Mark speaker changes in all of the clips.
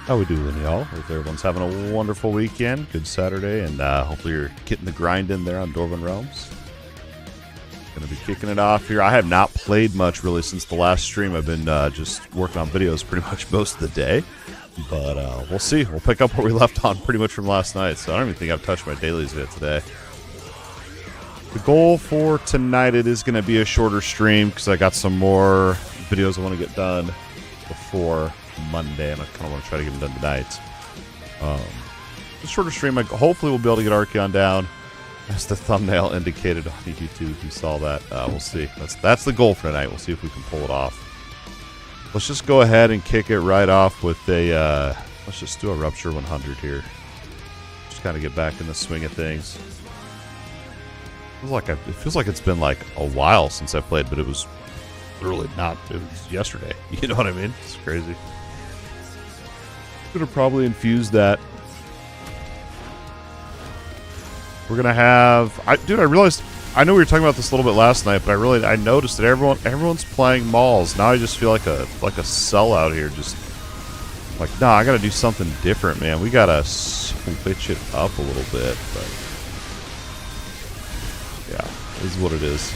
Speaker 1: How we doing, y'all? Hope everyone's having a wonderful weekend. Good Saturday, and hopefully you're getting the grind in there on Dwarven Realms. Gonna be kicking it off here. I have not played much really since the last stream. I've been just working on videos pretty much most of the day. But we'll see. We'll pick up where we left on pretty much from last night. So I don't even think I've touched my dailies yet today. The goal for tonight, it is going to be a shorter stream because I got some more videos I want to get done before Monday, and I kind of want to try to get them done tonight. A shorter stream, hopefully we'll be able to get Archeon down, as the thumbnail indicated on YouTube. If you saw that, we'll see. That's the goal for tonight. We'll see if we can pull it off. Let's just go ahead and kick it right off with a. Let's just do a Rupture 100 here. Just kind of get back in the swing of things. It feels like it's been like a while since I played, but it was literally not. It was yesterday. You know what I mean? It's crazy. Gonna probably infuse that. We're gonna have. Dude, I realized. I know we were talking about this a little bit last night, but I noticed that everyone's playing Mauls. Now I just feel like a sellout here. Just like, nah, I gotta do something different, man. We gotta switch it up a little bit, but yeah, this is what it is.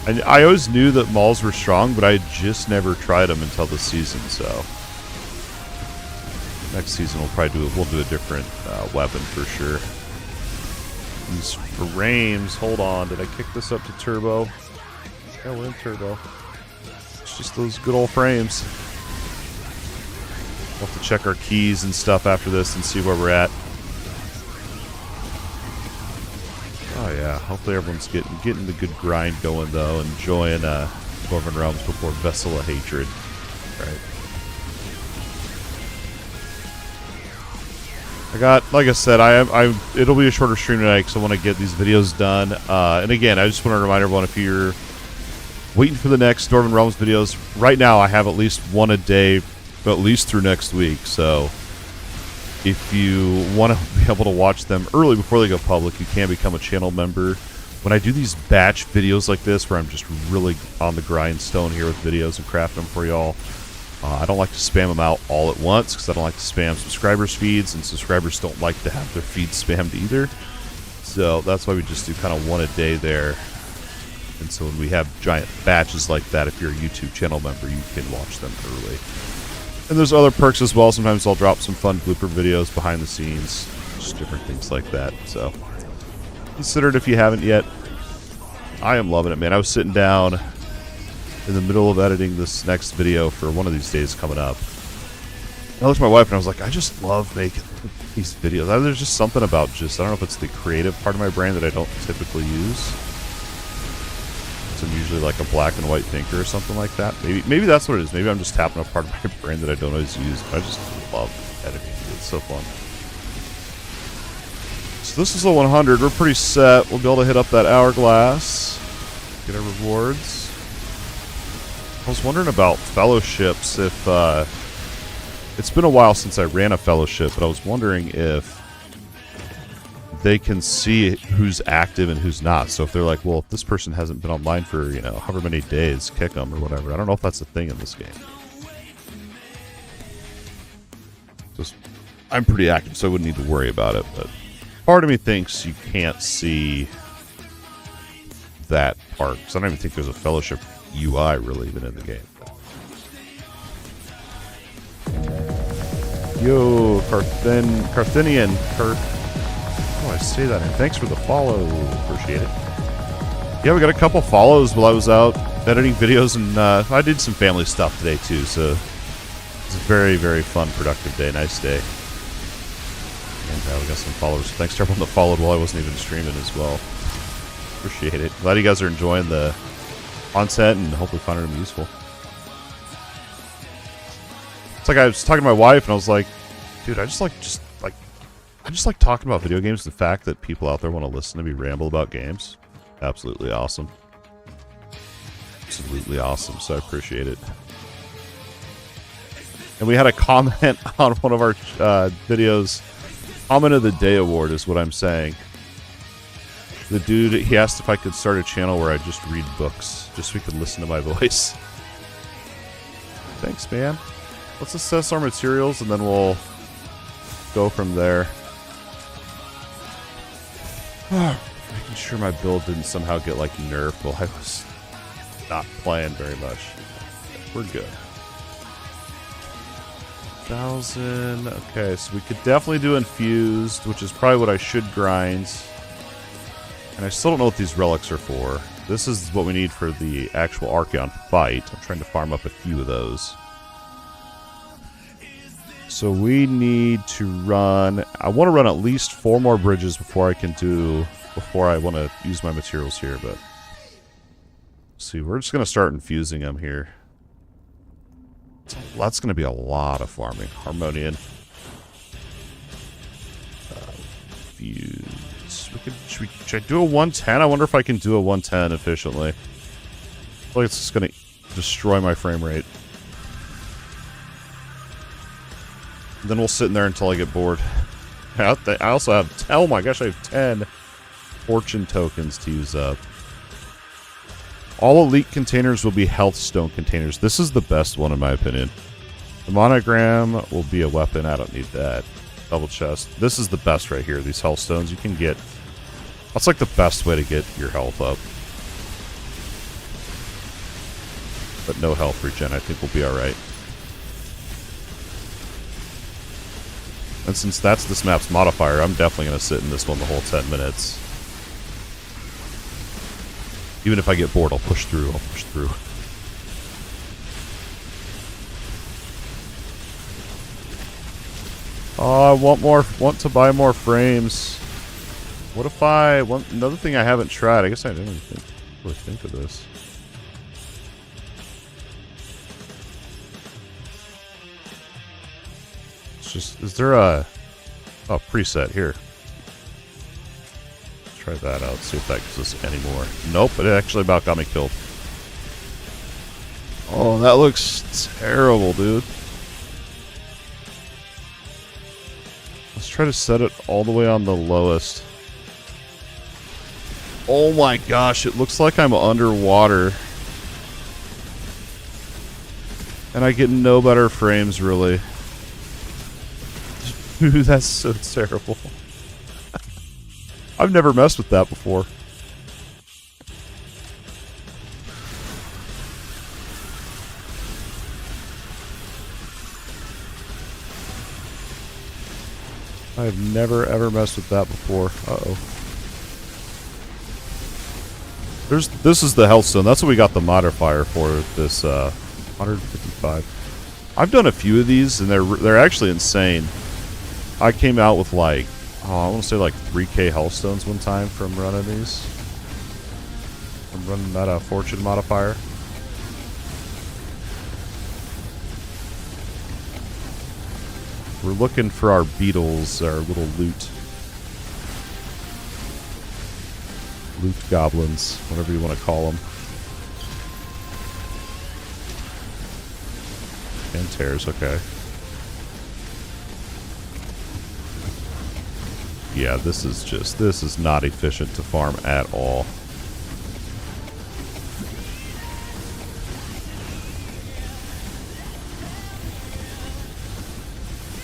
Speaker 1: And I always knew that Mauls were strong, but I just never tried them until this season. So next season we'll do a different weapon for sure. These frames, hold on, did I kick this up to turbo? Yeah, we're in turbo. It's just those good old frames. We'll have to check our keys and stuff after this and see where we're at. Oh yeah, hopefully everyone's getting the good grind going though, enjoying Dwarven Realms before Vessel of Hatred. Right. Like I said, it'll be a shorter stream tonight because I want to get these videos done. And again, I just want to remind everyone, if you're waiting for the next Dwarven Realms videos, right now I have at least one a day, at least through next week. So if you want to be able to watch them early before they go public, you can become a channel member. When I do these batch videos like this, where I'm just really on the grindstone here with videos and crafting them for y'all, I don't like to spam them out all at once because I don't like to spam subscribers' feeds, and subscribers don't like to have their feeds spammed either. So that's why we just do kind of one a day there. And so when we have giant batches like that, if you're a YouTube channel member, you can watch them early. And there's other perks as well. Sometimes I'll drop some fun blooper videos behind the scenes, just different things like that. So consider it if you haven't yet. I am loving it, man. I was sitting down in the middle of editing this next video for one of these days coming up. I looked at my wife and I was like, I just love making these videos. There's just something about I don't know if it's the creative part of my brain that I don't typically use. So I'm usually like a black and white thinker or something like that. Maybe that's what it is. Maybe I'm just tapping a part of my brain that I don't always use. But I just love editing. It's so fun. So this is a 100. We're pretty set. We'll be able to hit up that hourglass. Get our rewards. I was wondering about fellowships. If it's been a while since I ran a fellowship, but I was wondering if they can see who's active and who's not. So if they're like, well, if this person hasn't been online for, however many days, kick them or whatever. I don't know if that's a thing in this game. I'm pretty active, so I wouldn't need to worry about it. But part of me thinks you can't see that part, because I don't even think there's a fellowship UI really even in the game. Yo, Carthinian. Oh, I say that. And thanks for the follow. Appreciate it. Yeah, we got a couple follows while I was out editing videos, and I did some family stuff today too. So it's a very, very fun, productive day. Nice day. And we got some followers. Thanks to everyone that followed while I wasn't even streaming as well. Appreciate it. Glad you guys are enjoying the content and hopefully finding them useful. It's like I was talking to my wife and I was like, dude, I just like talking about video games. The fact that people out there want to listen to me ramble about games, absolutely awesome. Absolutely awesome. So I appreciate it. And we had a comment on one of our videos. Comment of the Day award is what I'm saying. The dude, he asked if I could start a channel where I just read books, just so he could listen to my voice. Thanks, man. Let's assess our materials, and then we'll go from there. Making sure my build didn't somehow get, like, nerfed while I was not playing very much. We're good. 1,000. Okay, so we could definitely do infused, which is probably what I should grind. And I still don't know what these relics are for. This is what we need for the actual Archeon fight. I'm trying to farm up a few of those. So we need to run... I want to run at least 4 more bridges before I can do... Before I want to use my materials here, but... Let's see, we're just going to start infusing them here. That's going to be a lot of farming. Harmonian. Fuse. Should I do a 110? I wonder if I can do a 110 efficiently. I feel like it's just going to destroy my frame rate. Then we'll sit in there until I get bored. I also have... Oh my gosh, I have 10 fortune tokens to use up. All elite containers will be health stone containers. This is the best one in my opinion. The monogram will be a weapon. I don't need that. Double chest. This is the best right here. These health stones you can get. That's like the best way to get your health up. But no health regen. I think we'll be alright. And since that's this map's modifier, I'm definitely going to sit in this one the whole 10 minutes. Even if I get bored, I'll push through. I'll push through. Oh, I want to buy more frames. What if another thing I haven't tried. I guess I didn't really think of this. It's just, is there a preset here? Try that out, see if that gives us any more. Nope, it actually about got me killed. Oh, that looks terrible, dude. Let's try to set it all the way on the lowest. Oh my gosh, it looks like I'm underwater. And I get no better frames, really. Dude, that's so terrible. I've never messed with that before. I've never ever messed with that before. Uh-oh. This is the health stone. That's what we got the modifier for. This 155. I've done a few of these, and they're actually insane. I came out with like, I want to say like 3k health stones one time from running these. From running that fortune modifier. We're looking for our beetles, our little loot. Loot goblins, whatever you want to call them. And tears, okay. Yeah, this is not efficient to farm at all.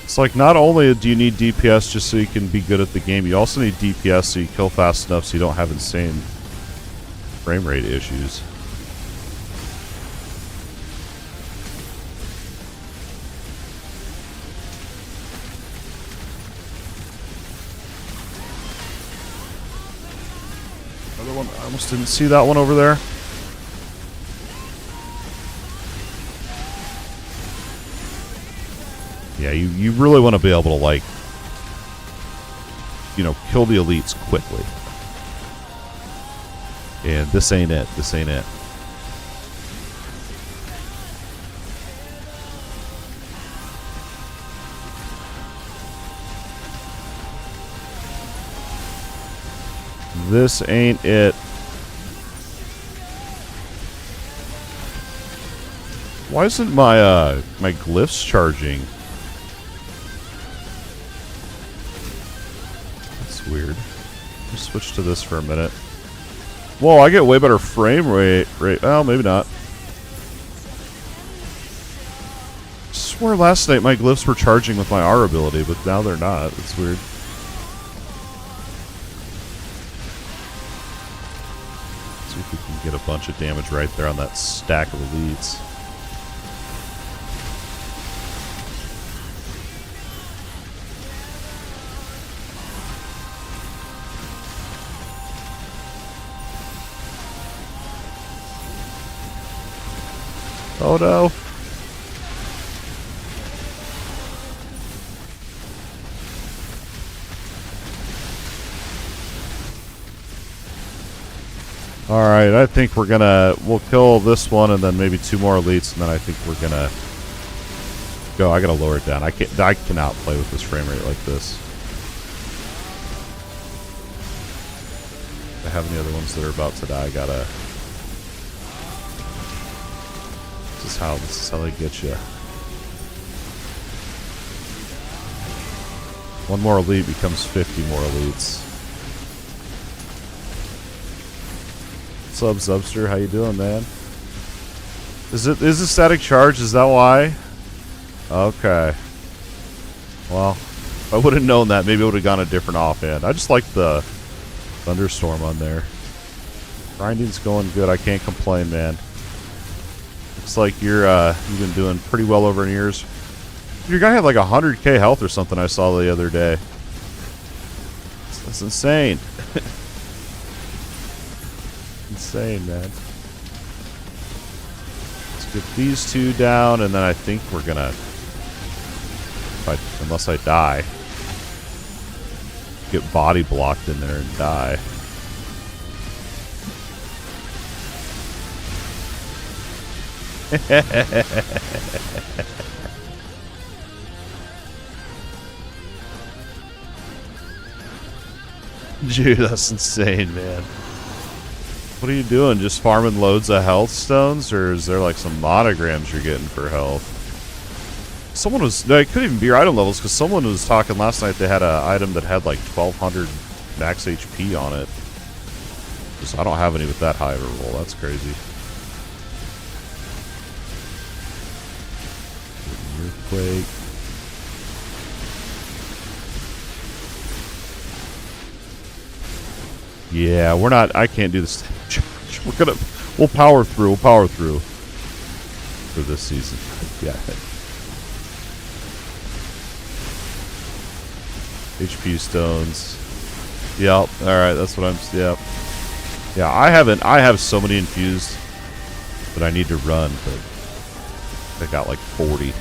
Speaker 1: It's like, not only do you need DPS just so you can be good at the game, you also need DPS so you kill fast enough so you don't have insane frame rate issues. Another one, I almost didn't see that one over there. Yeah, you really want to be able to, like, you know, kill the elites quickly. And this ain't it. This ain't it. This ain't it. Why isn't my my glyphs charging? Weird. Let's switch to this for a minute. Whoa, I get way better frame rate. Well, maybe not. swore last night my glyphs were charging with my R ability, but now they're not. It's weird. See if we can get a bunch of damage right there on that stack of elites. Oh no. Alright, I think we'll kill this one and then maybe 2 more elites, and then I think we're gonna go. I gotta lower it down. I cannot play with this frame rate like this. If I have any other ones that are about to die, I gotta... This is how they get you. 1 more elite becomes 50 more elites. What's up, Zubster? How you doing, man? Is it static charge? Is that why? Okay. Well, if I would have known that, maybe it would have gone a different offhand. I just like the thunderstorm on there. Grinding's going good. I can't complain, man. Looks like you've been doing pretty well over years. Your guy had like 100k health or something I saw the other day. That's insane. Insane, man. Let's get these 2 down, and then I think we're gonna, unless I die, get body blocked in there and die. Dude, that's insane, man. What are you doing? Just farming loads of health stones? Or is there like some monograms you're getting for health? Someone was... No, it couldn't even be your item levels, because someone was talking last night they had an item that had like 1200 max HP on it. Just, I don't have any with that high of a roll. That's crazy. Earthquake. Yeah, we're not... I can't do this. We'll power through. We'll power through for this season. Yeah. HP stones. Yep. Alright, that's what I'm... Yep. Yeah, I have so many infused that I need to run, but I got like 40.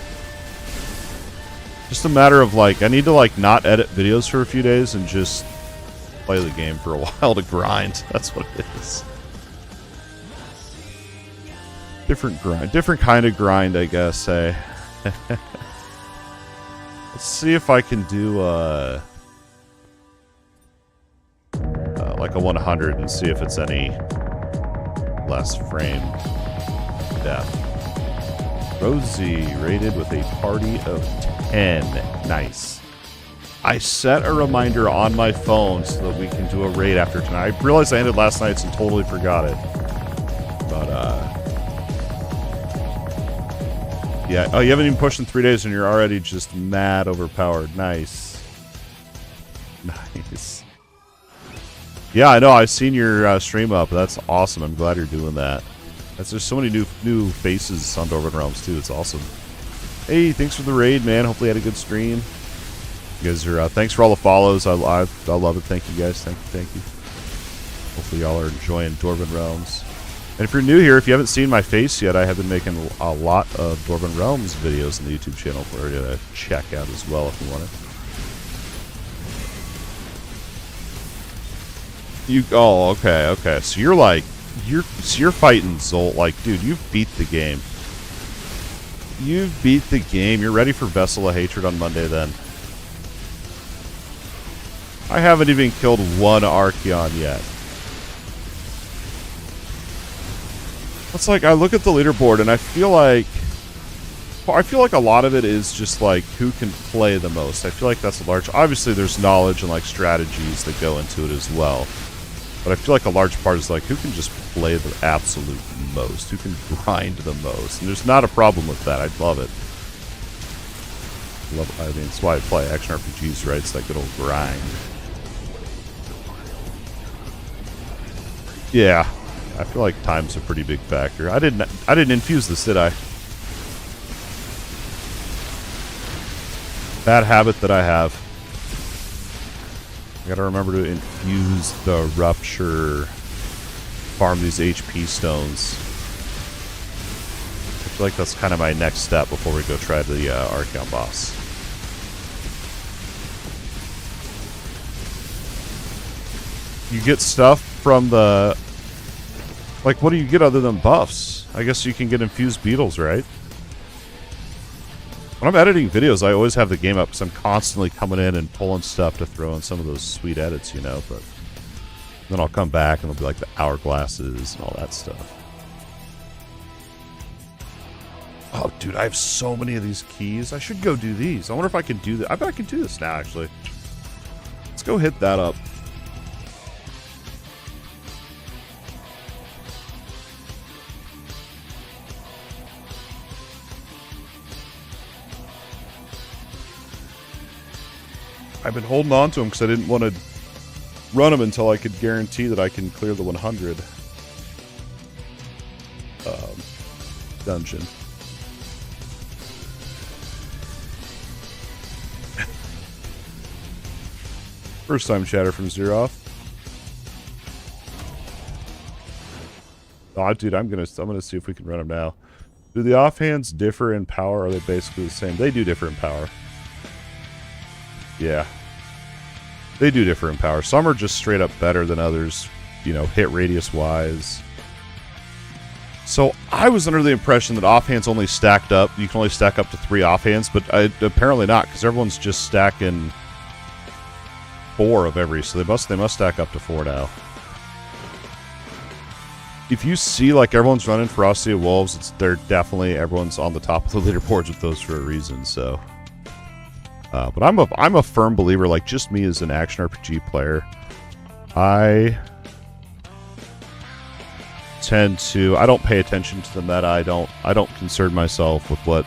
Speaker 1: Just a matter of like, I need to like not edit videos for a few days and just play the game for a while to grind. That's what it is. Different grind. Different kind of grind, I guess, hey. Let's see if I can do like a 100 and see if it's any less frame death. Rosie rated with a party of 10. Nice. I set a reminder on my phone so that we can do a raid after tonight. I realized I ended last night and totally forgot it. But, yeah. Oh, you haven't even pushed in 3 days and you're already just mad overpowered. Nice. Nice. Yeah, I know. I've seen your stream up. That's awesome. I'm glad you're doing that. There's so many new faces on Dwarven Realms, too. It's awesome. Hey, thanks for the raid, man. Hopefully you had a good stream. You guys are, thanks for all the follows. I love it. Thank you, guys. Thank you. Hopefully y'all are enjoying Dwarven Realms. And if you're new here, if you haven't seen my face yet, I have been making a lot of Dwarven Realms videos on the YouTube channel for you to check out as well if you want it. Oh, okay. So you're like, you're fighting Zolt. Like, dude, you've beat the game. You've beat the game. You're ready for Vessel of Hatred on Monday then. I haven't even killed one Archeon yet. It's like, I look at the leaderboard and I feel like a lot of it is just like who can play the most. I feel like that's a large... Obviously there's knowledge and like strategies that go into it as well. But I feel like a large part is like who can just play the absolute most. Who can grind the most. And there's not a problem with that. I love it. I mean, it's why I play action RPGs, right? It's that good old grind. Yeah, I feel like time's a pretty big factor. I didn't infuse this, did I? Bad habit that I have. I gotta remember to infuse the rupture, farm these HP stones. I feel like that's kind of my next step before we go try the Archeon boss. You get stuff from the... Like, what do you get other than buffs? I guess you can get infused beetles, right? When I'm editing videos, I always have the game up because I'm constantly coming in and pulling stuff to throw in some of those sweet edits, you know, but then I'll come back and it'll be like the hourglasses and all that stuff. Oh, dude, I have so many of these keys. I should go do these. I wonder if I can do that. I bet I can do this now, actually. Let's go hit that up. I've been holding on to them because I didn't want to run them until I could guarantee that I can clear the 100 dungeon. First time chatter from Zeroth. Oh, dude, I'm gonna see if we can run them now. Do the offhands differ in power? Or are they basically the same? They do differ in power. Yeah. They do differ in power. Some are just straight up better than others, you know, hit radius wise. So I was under the impression that offhands only stacked up. You can only stack up to 3 offhands, but apparently not, because everyone's just stacking 4 of every, so they must stack up to 4 now. If you see like everyone's running Ferocity of Wolves, everyone's on the top of the leaderboards with those for a reason, so. But I'm a firm believer, like just me as an action RPG player, I don't pay attention to the meta. I don't concern myself with what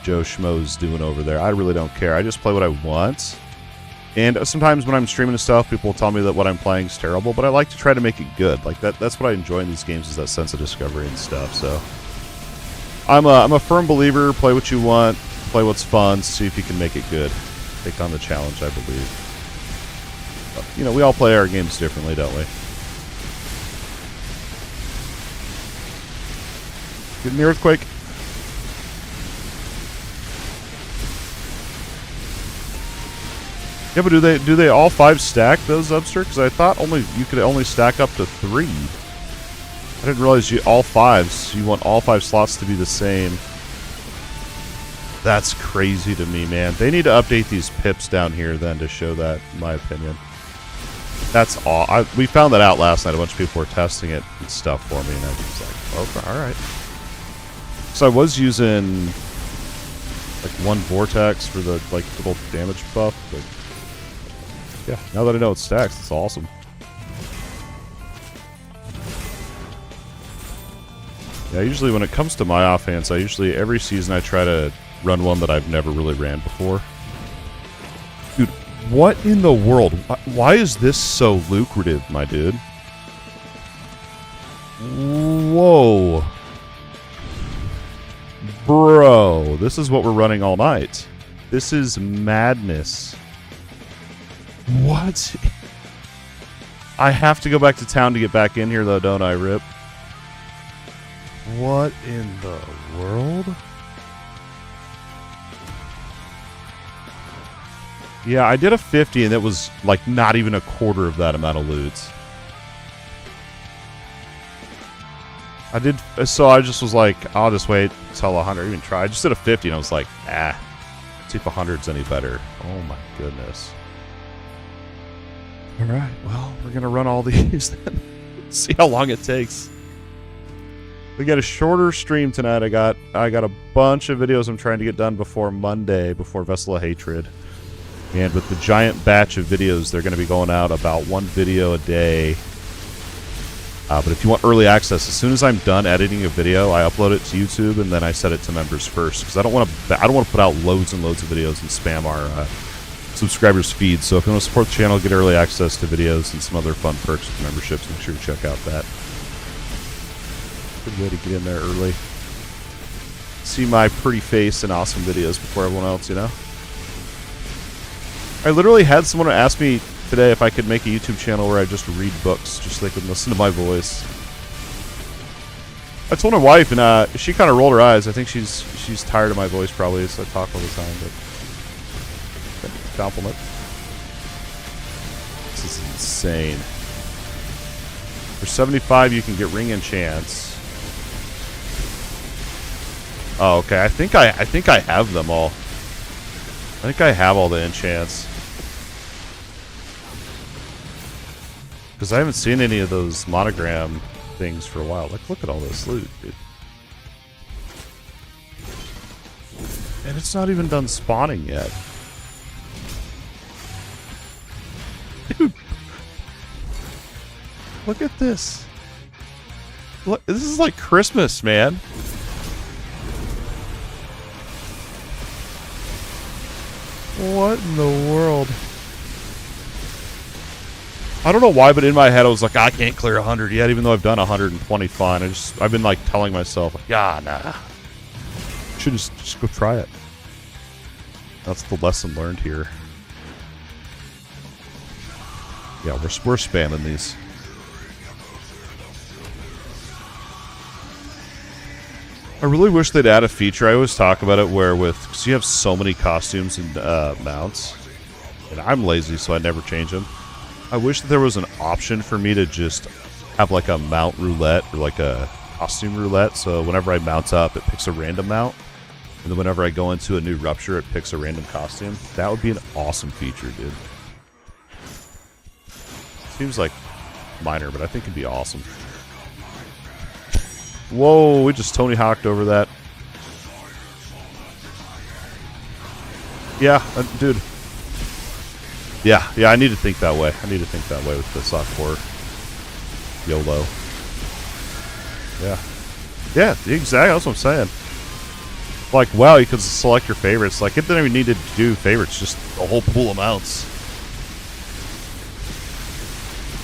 Speaker 1: Joe Schmo's doing over there. I really don't care. I just play what I want. And sometimes when I'm streaming and stuff, people will tell me that what I'm playing is terrible, but I like to try to make it good. Like that's what I enjoy in these games, is that sense of discovery and stuff. So I'm a firm believer, play what you want. Play what's fun, see if you can make it good. Take on the challenge, I believe. But, you know, we all play our games differently, don't we? Getting the earthquake. Yeah, but do they all 5 stack those Upster? Because I thought you could only stack up to 3. I didn't realize all 5s. You want all 5 slots to be the same. That's crazy to me, man. They need to update these pips down here then to show that, in my opinion. That's all. We found that out last night. A bunch of people were testing it and stuff for me, and I was like, okay, all right. So I was using like 1 vortex for the little damage buff, but yeah, now that I know it stacks, it's awesome. Yeah, usually when it comes to my offhands, every season I try to run one that I've never really ran before. Dude, what in the world? Why is this so lucrative, my dude? Whoa. Bro, this is what we're running all night. This is madness. What? I have to go back to town to get back in here, though, don't I, Rip? What in the world? Yeah, I did a 50, and it was, like, not even a quarter of that amount of loot. So I just was like, I'll just wait until 100, even try. I just did a 50, and I was like, see if 100's any better. Oh, my goodness. All right, well, we're going to run all these then. See how long it takes. We got a shorter stream tonight. I got a bunch of videos I'm trying to get done before Monday, before Vessel of Hatred. And with the giant batch of videos, they're going to be going out about 1 video a day But if you want early access, as soon as I'm done editing a video, I upload it to YouTube and then I set it to members first because I don't want to put out loads and loads of videos and spam our subscribers' feeds. So if you want to support the channel, get early access to videos and some other fun perks with memberships, make sure to check out that. Good way to get in there early. See my pretty face and awesome videos before everyone else, you know? I literally had someone ask me today if I could make a YouTube channel where I just read books, just so they could listen to my voice. I told my wife, and she kind of rolled her eyes. I think she's tired of my voice probably, so I talk all the time. But compliment. This is insane. For 75, you can get ring enchants. Oh, okay. I think I have them all. I think I have all the enchants. Because I haven't seen any of those monogram things for a while. Like, look at all this loot, dude. And it's not even done spawning yet. Dude. Look at this. Look, this is like Christmas, man. What in the world? I don't know why, but in my head I was like, I can't clear 100 yet, even though I've done 120 fine. I've been like telling myself, like, yeah, nah. Should just go try it. That's the lesson learned here. Yeah, we're spamming these. I really wish they'd add a feature. I always talk about it where because you have so many costumes and mounts, and I'm lazy, so I never change them. I wish that there was an option for me to just have like a mount roulette or like a costume roulette. So whenever I mount up, it picks a random mount. And then whenever I go into a new rupture, it picks a random costume. That would be an awesome feature, dude. Seems like minor, but I think it'd be awesome. Whoa, we just Tony Hawked over that. Yeah, dude. Yeah, I need to think that way. I need to think that way with the softcore YOLO. Yeah, exactly. That's what I'm saying. Like, wow, you could select your favorites. Like, it didn't even need to do favorites, just a whole pool of mounts.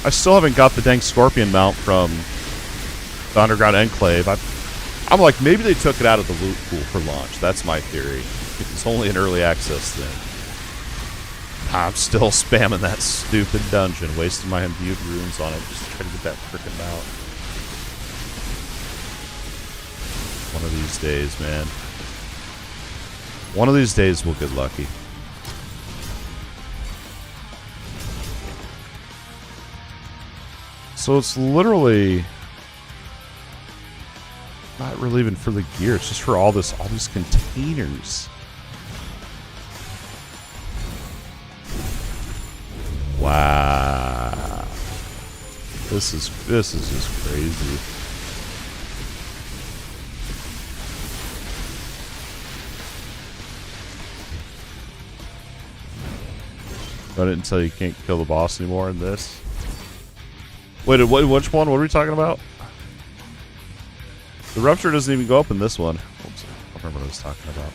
Speaker 1: I still haven't got the dang Scorpion mount from the Underground Enclave. I'm like, maybe they took it out of the loot pool for launch. That's my theory. It's only an early access thing. I'm still spamming that stupid dungeon, wasting my imbued runes on it just to try to get that frickin' mount. One of these days, man. One of these days we'll get lucky. So it's literally not really even for the gear, it's just for all these containers. Wow. This is just crazy. Run it until you can't kill the boss anymore in this. Wait, which one? What are we talking about? The rupture doesn't even go up in this one. Oops, I don't remember what I was talking about.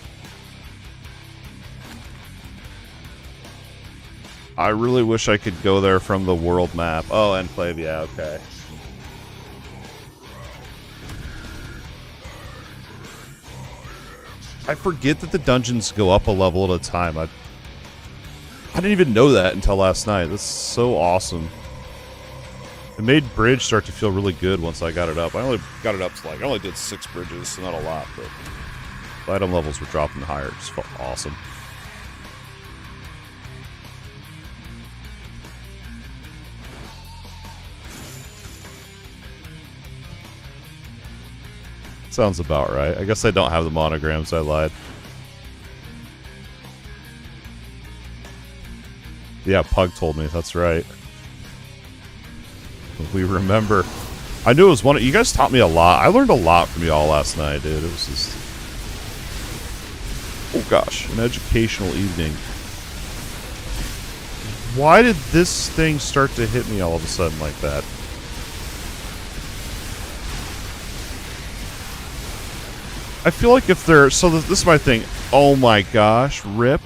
Speaker 1: I really wish I could go there from the world map. Oh, Enclave, yeah, okay. I forget that the dungeons go up a level at a time. I didn't even know that until last night. That's so awesome. It made Bridge start to feel really good once I got it up. I only got it up to like, I only did 6 bridges, so not a lot, but the item levels were dropping higher. It just felt awesome. Sounds about right. I guess I don't have the monograms. I lied. Yeah, Pug told me. That's right. We remember. I knew it was one of... You guys taught me a lot. I learned a lot from y'all last night, dude. It was just... Oh, gosh. An educational evening. Why did this thing start to hit me all of a sudden like that? I feel like if they're... So this is my thing. Oh my gosh, rip.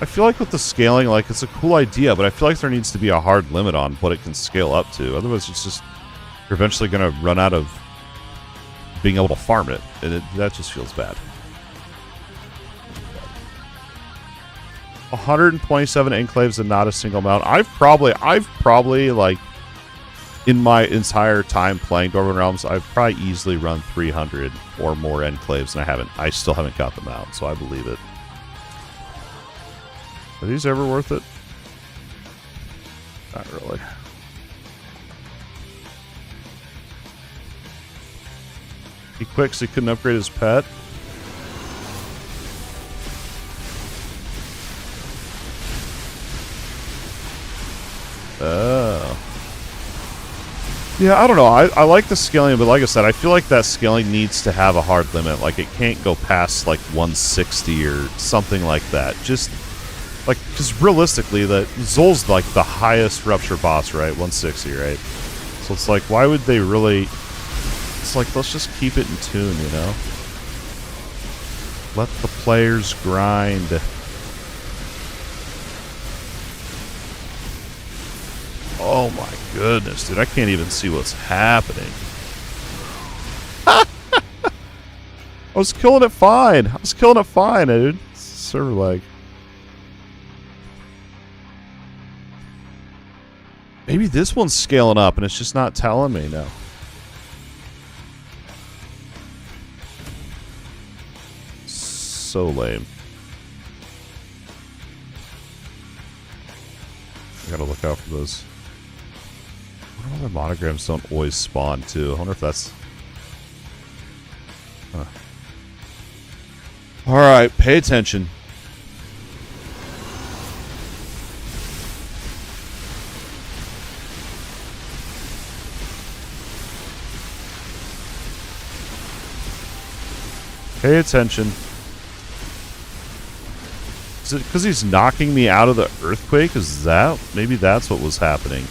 Speaker 1: I feel like with the scaling, like, it's a cool idea, but I feel like there needs to be a hard limit on what it can scale up to. Otherwise, it's just... You're eventually going to run out of being able to farm it, and that just feels bad. 127 enclaves and not a single mount. I've probably, like, in my entire time playing Dwarven Realms, I've probably easily run 300 or more enclaves, and I still haven't got them out, so I believe it. Are these ever worth it? Not really. He quit 'cause he couldn't upgrade his pet. Oh. Yeah, I don't know. I like the scaling, but like I said, I feel like that scaling needs to have a hard limit. Like, it can't go past, like, 160 or something like that. Just, like, because realistically, Zol's, like, the highest Rupture boss, right? 160, right? So it's like, why would they really... It's like, let's just keep it in tune, you know? Let the players grind. Oh my goodness, dude. I can't even see what's happening. I was killing it fine. Dude. Server lag. Maybe this one's scaling up and it's just not telling me now. So lame. I gotta look out for those. I wonder why the monograms don't always spawn too. I wonder if that's... Huh. Alright, pay attention. Pay attention. Is it because he's knocking me out of the earthquake? Is that... Maybe that's what was happening.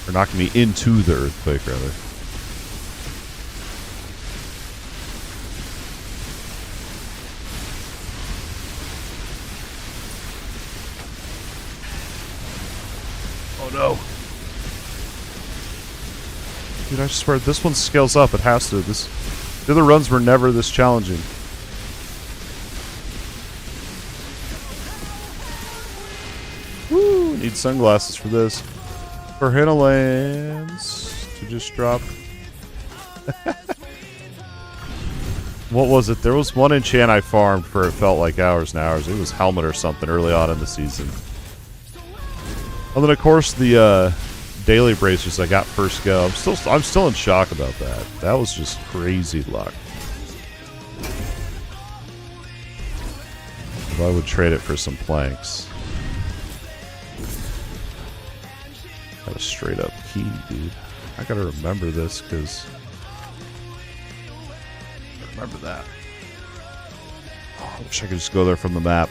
Speaker 1: Or knocking me into the earthquake, rather. Oh no. Dude, I swear, this one scales up. It has to. The other runs were never this challenging. Woo! Need sunglasses for this. For Hinterlands to just drop. What was it? There was one enchant I farmed for it felt like hours and hours. It was Helmet or something early on in the season. And then of course the daily bracers I got first go. I'm still in shock about that. That was just crazy luck. If I would trade it for some planks. Got a straight up key, dude. I gotta remember this because remember that. Oh, I wish I could just go there from the map.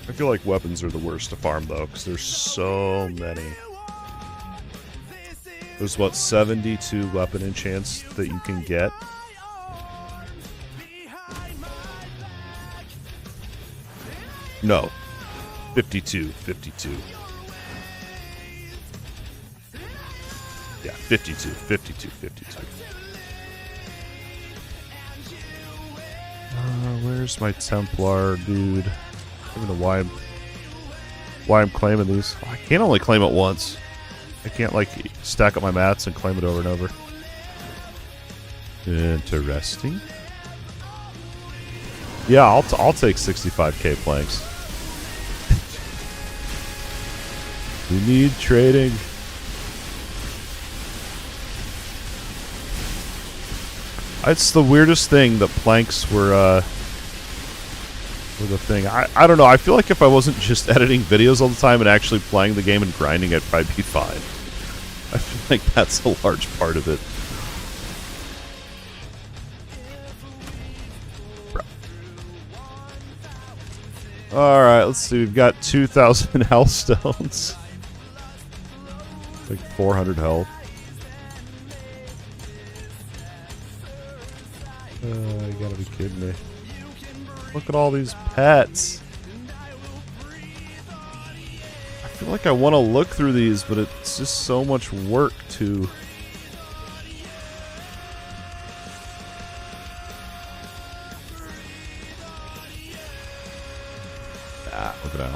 Speaker 1: I feel like weapons are the worst to farm though, because there's so many. There's what, 72 weapon enchants that you can get. No. 52. Yeah, 52. Where's my Templar, dude? I don't know why I'm claiming these. I can't only claim it once. I can't, like, stack up my mats and claim it over and over. Interesting. Yeah, I'll take 65k planks. We need trading. It's the weirdest thing that planks were the thing. I don't know. I feel like if I wasn't just editing videos all the time and actually playing the game and grinding, I'd probably be fine. I feel like that's a large part of it. Alright, let's see. We've got 2,000 health stones. Like 400 health. You gotta be kidding me. Look at all these pets. I feel like I want to look through these, but it's just so much work to... Look at that.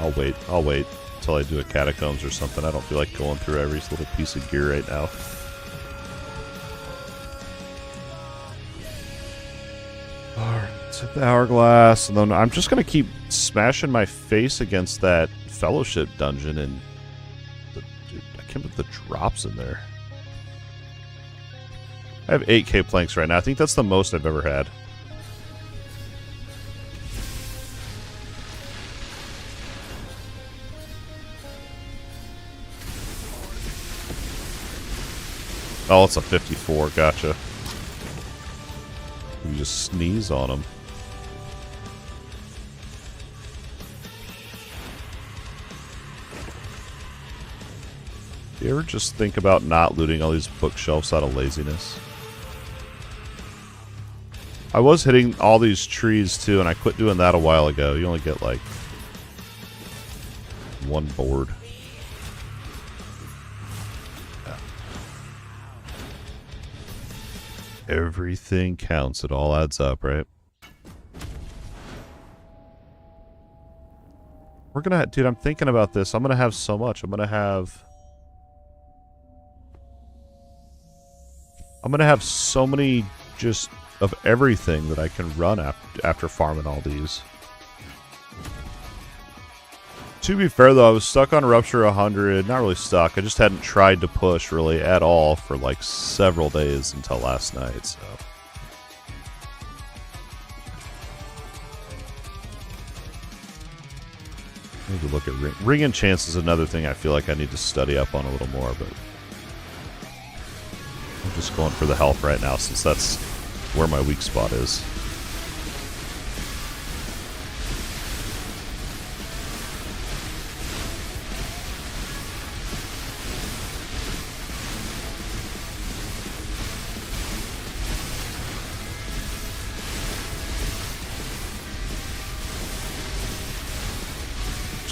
Speaker 1: I'll wait until I do a catacombs or something. I don't feel like going through every little piece of gear right now. Alright, let's hit the hourglass, and then I'm just gonna keep smashing my face against that fellowship dungeon, and dude, I can't put the drops in there. I have 8k planks right now. I think that's the most I've ever had. Oh, it's a 54. Gotcha. You just sneeze on them. Do you ever just think about not looting all these bookshelves out of laziness? I was hitting all these trees too, and I quit doing that a while ago. You only get like one board. Everything counts. It all adds up, right? We're gonna... Dude, I'm thinking about this. I'm gonna have so much. I'm gonna have so many just of everything that I can run after farming all these. To be fair, though, I was stuck on Rupture 100. Not really stuck. I just hadn't tried to push really at all for like several days until last night, so... I need to look at Ring Enchants is another thing I feel like I need to study up on a little more, but... I'm just going for the health right now since that's where my weak spot is.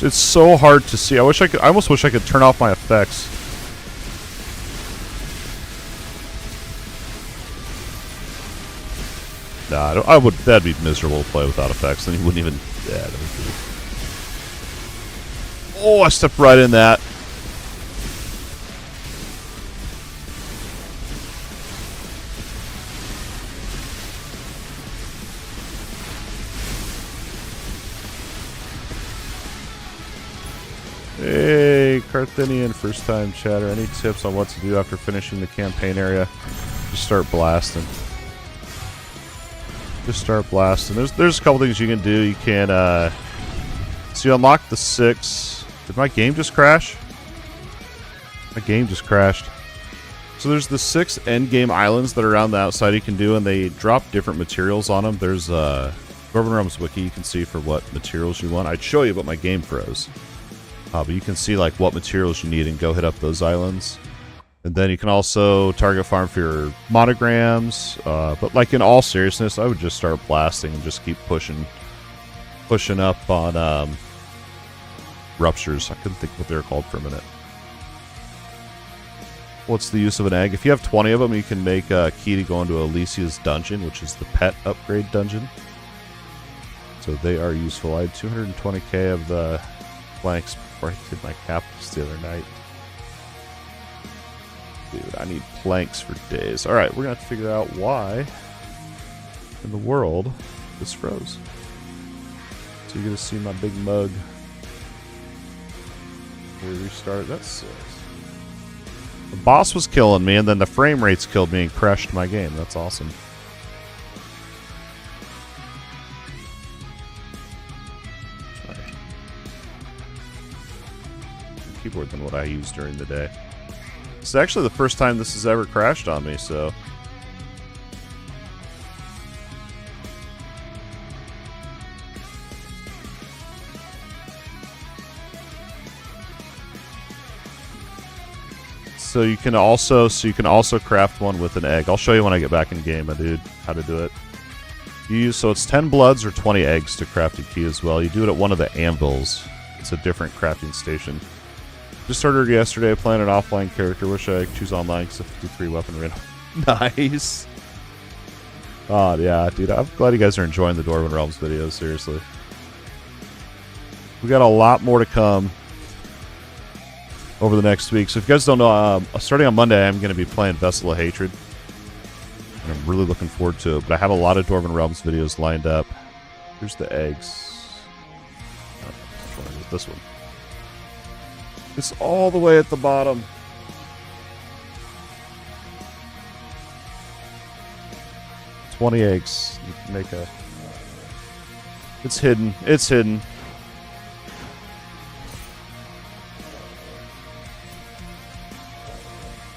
Speaker 1: It's so hard to see. I almost wish I could turn off my effects. Nah, I would. That'd be miserable to play without effects. Then you wouldn't even. Yeah, that would be. Oh, I stepped right in that. Hey, Carthenian, first time chatter. Any tips on what to do after finishing the campaign area? Just start blasting. Just start blasting. There's a couple things you can do. You can, so you unlock the 6. Did my game just crash? My game just crashed. So there's the 6 endgame islands that are around the outside you can do, and they drop different materials on them. There's Dwarven Realms wiki you can see for what materials you want. I'd show you, but my game froze. But you can see like what materials you need and go hit up those islands. And then you can also target farm for your monograms. But like in all seriousness, I would just start blasting and just keep pushing up on ruptures. I couldn't think what they were called for a minute. What's the use of an egg? If you have 20 of them, you can make a key to go into Alicia's dungeon, which is the pet upgrade dungeon. So they are useful. I had 220k of the planks before I did my capitals the other night. Dude, I need planks for days. Alright, we're going to have to figure out why in the world this froze. So you're going to see my big mug. We restart. That sucks. The boss was killing me, and then the frame rates killed me and crashed my game. That's awesome. Keyboard than what I use during the day. It's actually the first time this has ever crashed on me, so... So you can also craft one with an egg. I'll show you when I get back in game, my dude, how to do it. So it's 10 bloods or 20 eggs to craft a key as well. You do it at one of the anvils. It's a different crafting station. Just started yesterday playing an offline character. Wish I could choose online because of 53 weapon random. Nice. Oh, yeah, dude. I'm glad you guys are enjoying the Dwarven Realms videos, seriously. We got a lot more to come over the next week. So if you guys don't know, starting on Monday, I'm going to be playing Vessel of Hatred. And I'm really looking forward to it. But I have a lot of Dwarven Realms videos lined up. Here's the eggs. Oh, which one is it? This one. It's all the way at the bottom. $20 eggs. You can make a... It's hidden. It's hidden.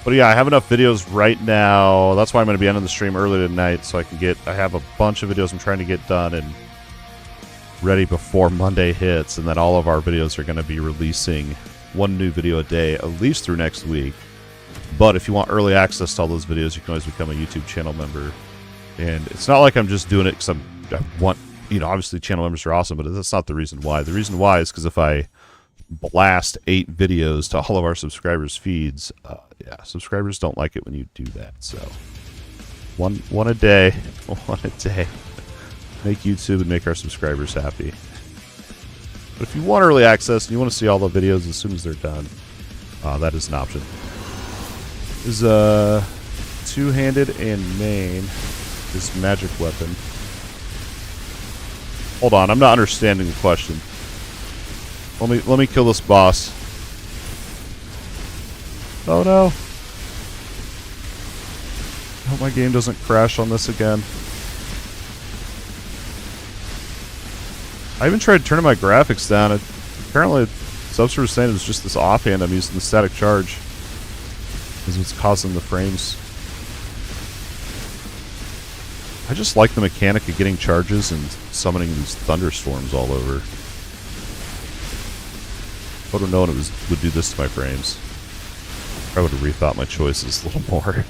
Speaker 1: But yeah, I have enough videos right now. That's why I'm going to be ending the stream early tonight, so I have a bunch of videos I'm trying to get done and ready before Monday hits, and then all of our videos are going to be releasing one new video a day, at least through next week. But if you want early access to all those videos, you can always become a YouTube channel member. And it's not like I'm just doing it because I want, obviously channel members are awesome, but that's not the reason why. The reason why is because if I blast 8 videos to all of our subscribers' feeds, yeah, subscribers don't like it when you do that. So one a day, one a day. Make YouTube and make our subscribers happy. But if you want early access and you want to see all the videos as soon as they're done, that is an option. This is two-handed and main. This magic weapon. Hold on, I'm not understanding the question. Let me kill this boss. Oh no. I hope my game doesn't crash on this again. I even tried turning my graphics down. Apparently, Subster was saying it was just this offhand I'm using the static charge. Is what's causing the frames. I just like the mechanic of getting charges and summoning these thunderstorms all over. I would have known it would do this to my frames. I would have rethought my choices a little more.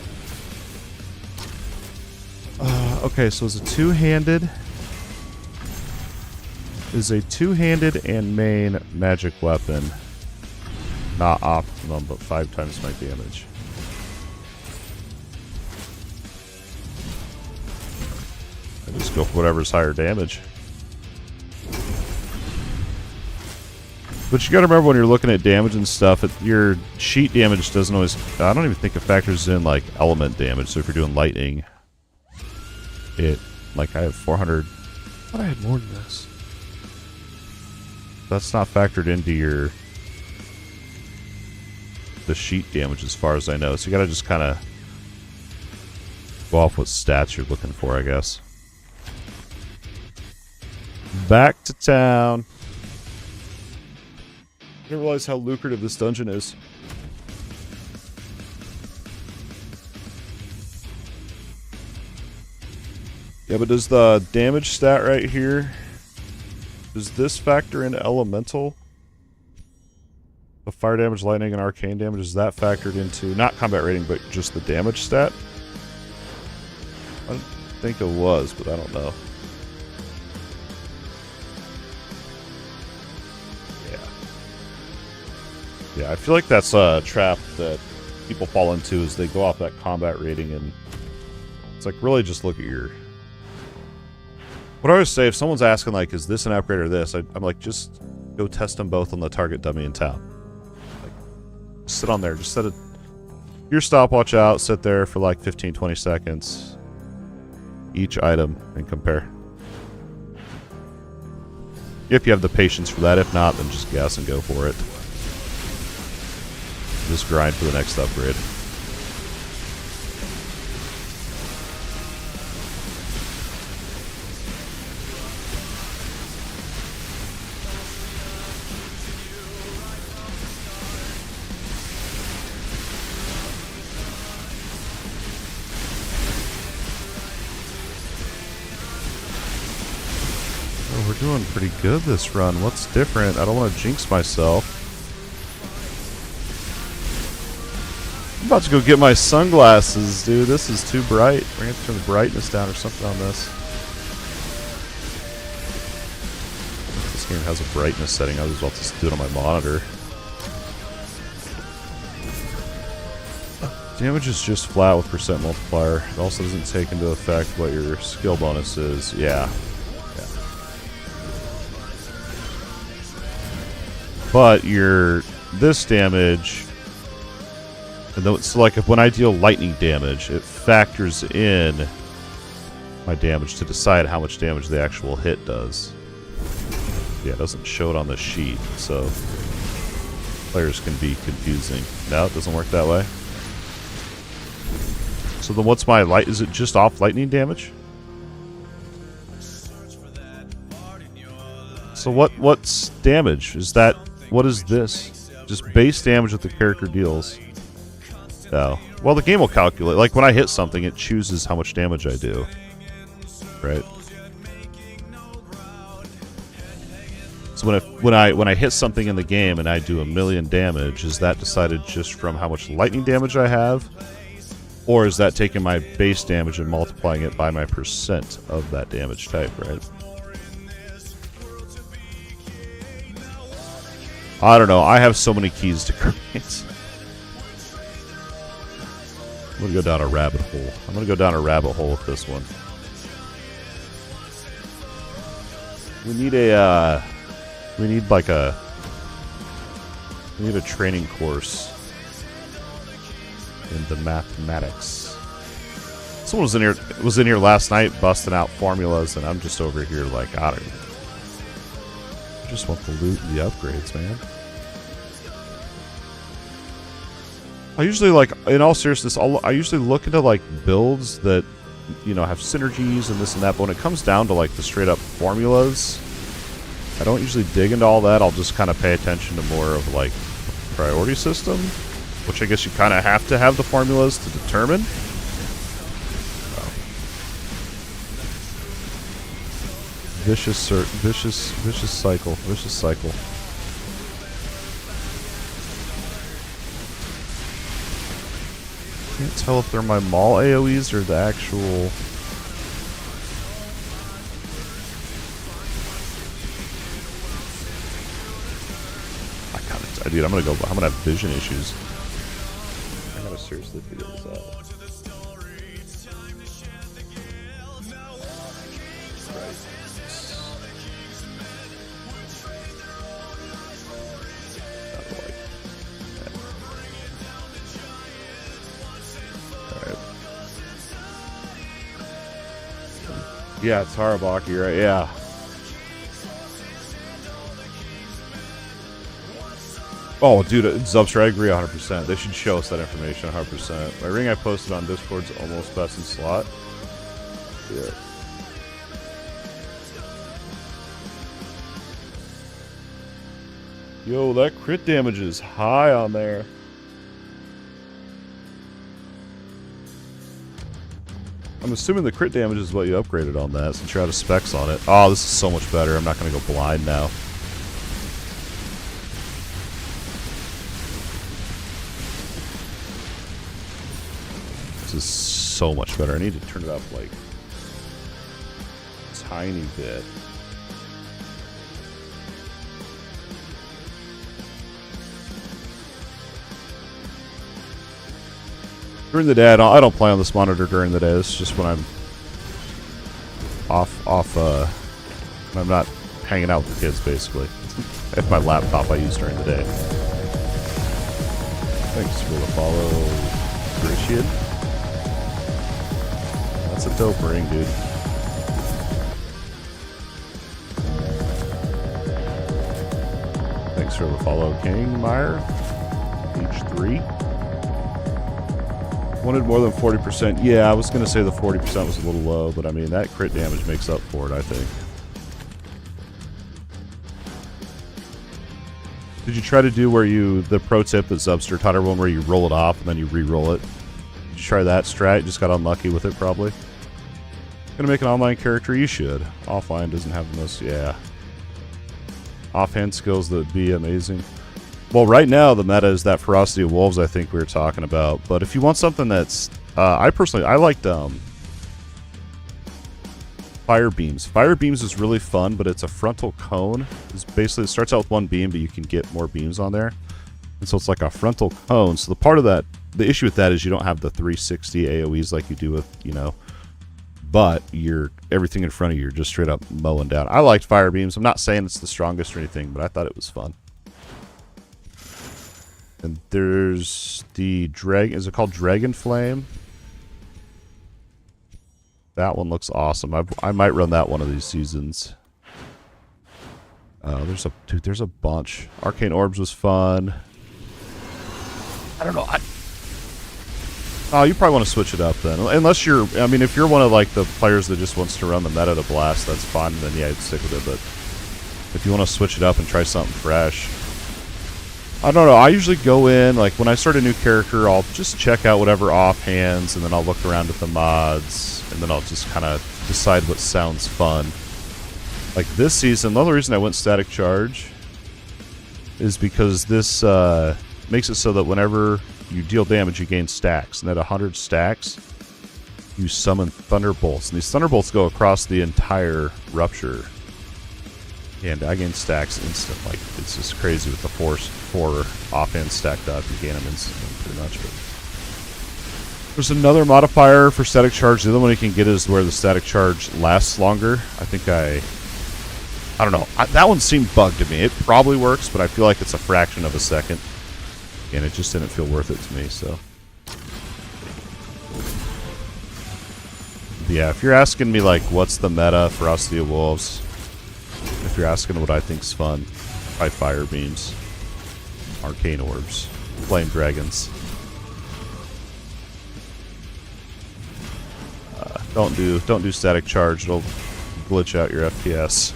Speaker 1: Okay, so it's a two-handed and main magic weapon. Not optimum, but 5 times my damage. I just go for whatever's higher damage. But you gotta remember when you're looking at damage and stuff, your sheet damage doesn't always... I don't even think it factors in, like, element damage. So if you're doing lightning, like, I have 400... I thought I had more than this. That's not factored into the sheet damage as far as I know. So you gotta just kind of go off what stats you're looking for, I guess. Back to town. I didn't realize how lucrative this dungeon is. Yeah, but does the damage stat right here, does this factor into elemental? The fire damage, lightning, and arcane damage, is that factored into, not combat rating, but just the damage stat? I don't think it was, but I don't know. Yeah, I feel like that's a trap that people fall into is they go off that combat rating, and it's like, really just look at your... What I always say, if someone's asking, like, is this an upgrade or this, I'm like, just go test them both on the target dummy in town. Like, sit on there, just set your stopwatch out, sit there for like 15-20 seconds, each item, and compare. If you have the patience for that. If not, then just guess and go for it. Just grind for the next upgrade. Oh, we're doing pretty good this run. What's different? I don't want to jinx myself. I'm about to go get my sunglasses, dude. This is too bright. We're going to have to turn the brightness down or something on this. This game has a brightness setting. I was about to do it on my monitor. Damage is just flat with percent multiplier. It also doesn't take into effect what your skill bonus is. Yeah. But this damage, and though it's like when I deal lightning damage, it factors in my damage to decide how much damage the actual hit does. Yeah, it doesn't show it on the sheet, so players can be confusing. No, it doesn't work that way. So then what's my light? Is it just off lightning damage? So what's damage? Is that, what is this? Just base damage that the character deals. No. Well, the game will calculate. Like when I hit something, it chooses how much damage I do. Right? So when I hit something in the game and I do 1,000,000 damage, is that decided just from how much lightning damage I have? Or is that taking my base damage and multiplying it by my percent of that damage type, right? I don't know. I have so many keys to create. I'm going to go down a rabbit hole. I'm going to go down a rabbit hole with this one. We need a, we need a training course in the mathematics. Someone was in here last night busting out formulas, and I'm just over here like, I just want the loot and the upgrades, man. I usually, like, in all seriousness, I usually look into like builds that, you know, have synergies and this and that, but when it comes down to like the straight up formulas, I don't usually dig into all that. I'll just kind of pay attention to more of like priority system, which I guess you kind of have to have the formulas to determine. Vicious cycle. Can't tell if they're my mall AoEs or the actual. Dude, I'm gonna have vision issues. I gotta seriously figure this out. Alright. Yeah, it's Harabaki, right? Yeah. Oh, dude, Zubster, I agree 100%. They should show us that information 100%. My ring I posted on Discord's almost best in slot. Yeah. Yo, that crit damage is high on there. I'm assuming the crit damage is what you upgraded on that, since you're out of specs on it. Oh, this is so much better. I'm not going to go blind now. This is so much better. I need to turn it up like a tiny bit. During the day, I don't play on this monitor during the day. It's just when I'm when I'm not hanging out with the kids, basically. If my laptop I use during the day. Thanks for the follow, Appreciate. That's a dope ring, dude. Thanks for the follow, King Meyer. H3. Wanted more than 40%. Yeah, I was going to say the 40% was a little low, but I mean, that crit damage makes up for it, I think. Did you try to do where the pro tip that Zubster taught everyone where you roll it off and then you re-roll it? Did you try that strat? Just got unlucky with it, probably. Gonna make an online character? You should. Offline doesn't have the most, yeah. Offhand skills that would be amazing. Well, right now the meta is that Ferocity of Wolves I think we were talking about. But if you want something that's... I liked Fire Beams. Fire Beams is really fun, but it's a frontal cone. It's basically, it starts out with one beam, but you can get more beams on there. And so it's like a frontal cone. So the part of that, the issue with that is you don't have the 360 AoEs like you do with, you know... But everything in front of you, you're just straight up mowing down. I liked Fire Beams. I'm not saying it's the strongest or anything, but I thought it was fun. And there's the dragon. Is it called Dragon Flame? That one looks awesome. I might run that one of these seasons. There's a bunch. Arcane Orbs was fun. I don't know. Oh, you probably want to switch it up then. Unless you're, I mean, if you're one of like the players that just wants to run the meta to blast, that's fine. Then yeah, I'd stick with it. But if you want to switch it up and try something fresh, I don't know. I usually go in, like when I start a new character, I'll just check out whatever offhands, and then I'll look around at the mods, and then I'll just kind of decide what sounds fun. Like this season, the only reason I went Static Charge is because this makes it so that whenever you deal damage, you gain stacks. And at 100 stacks, you summon Thunderbolts. And these Thunderbolts go across the entire Rupture. And I gain stacks instant. Like, it's just crazy with the four offhand stacked up. You gain them instantly, pretty much. But there's another modifier for Static Charge. The other one you can get is where the Static Charge lasts longer. I think I don't know. That one seemed bugged to me. It probably works, but I feel like it's a fraction of a second. And it just didn't feel worth it to me, so. Yeah, if you're asking me, like, what's the meta for Ferocity of Wolves, if you're asking what I think's fun, probably Fire Beams, Arcane Orbs, Flame Dragons. Don't do Static Charge. It'll glitch out your FPS.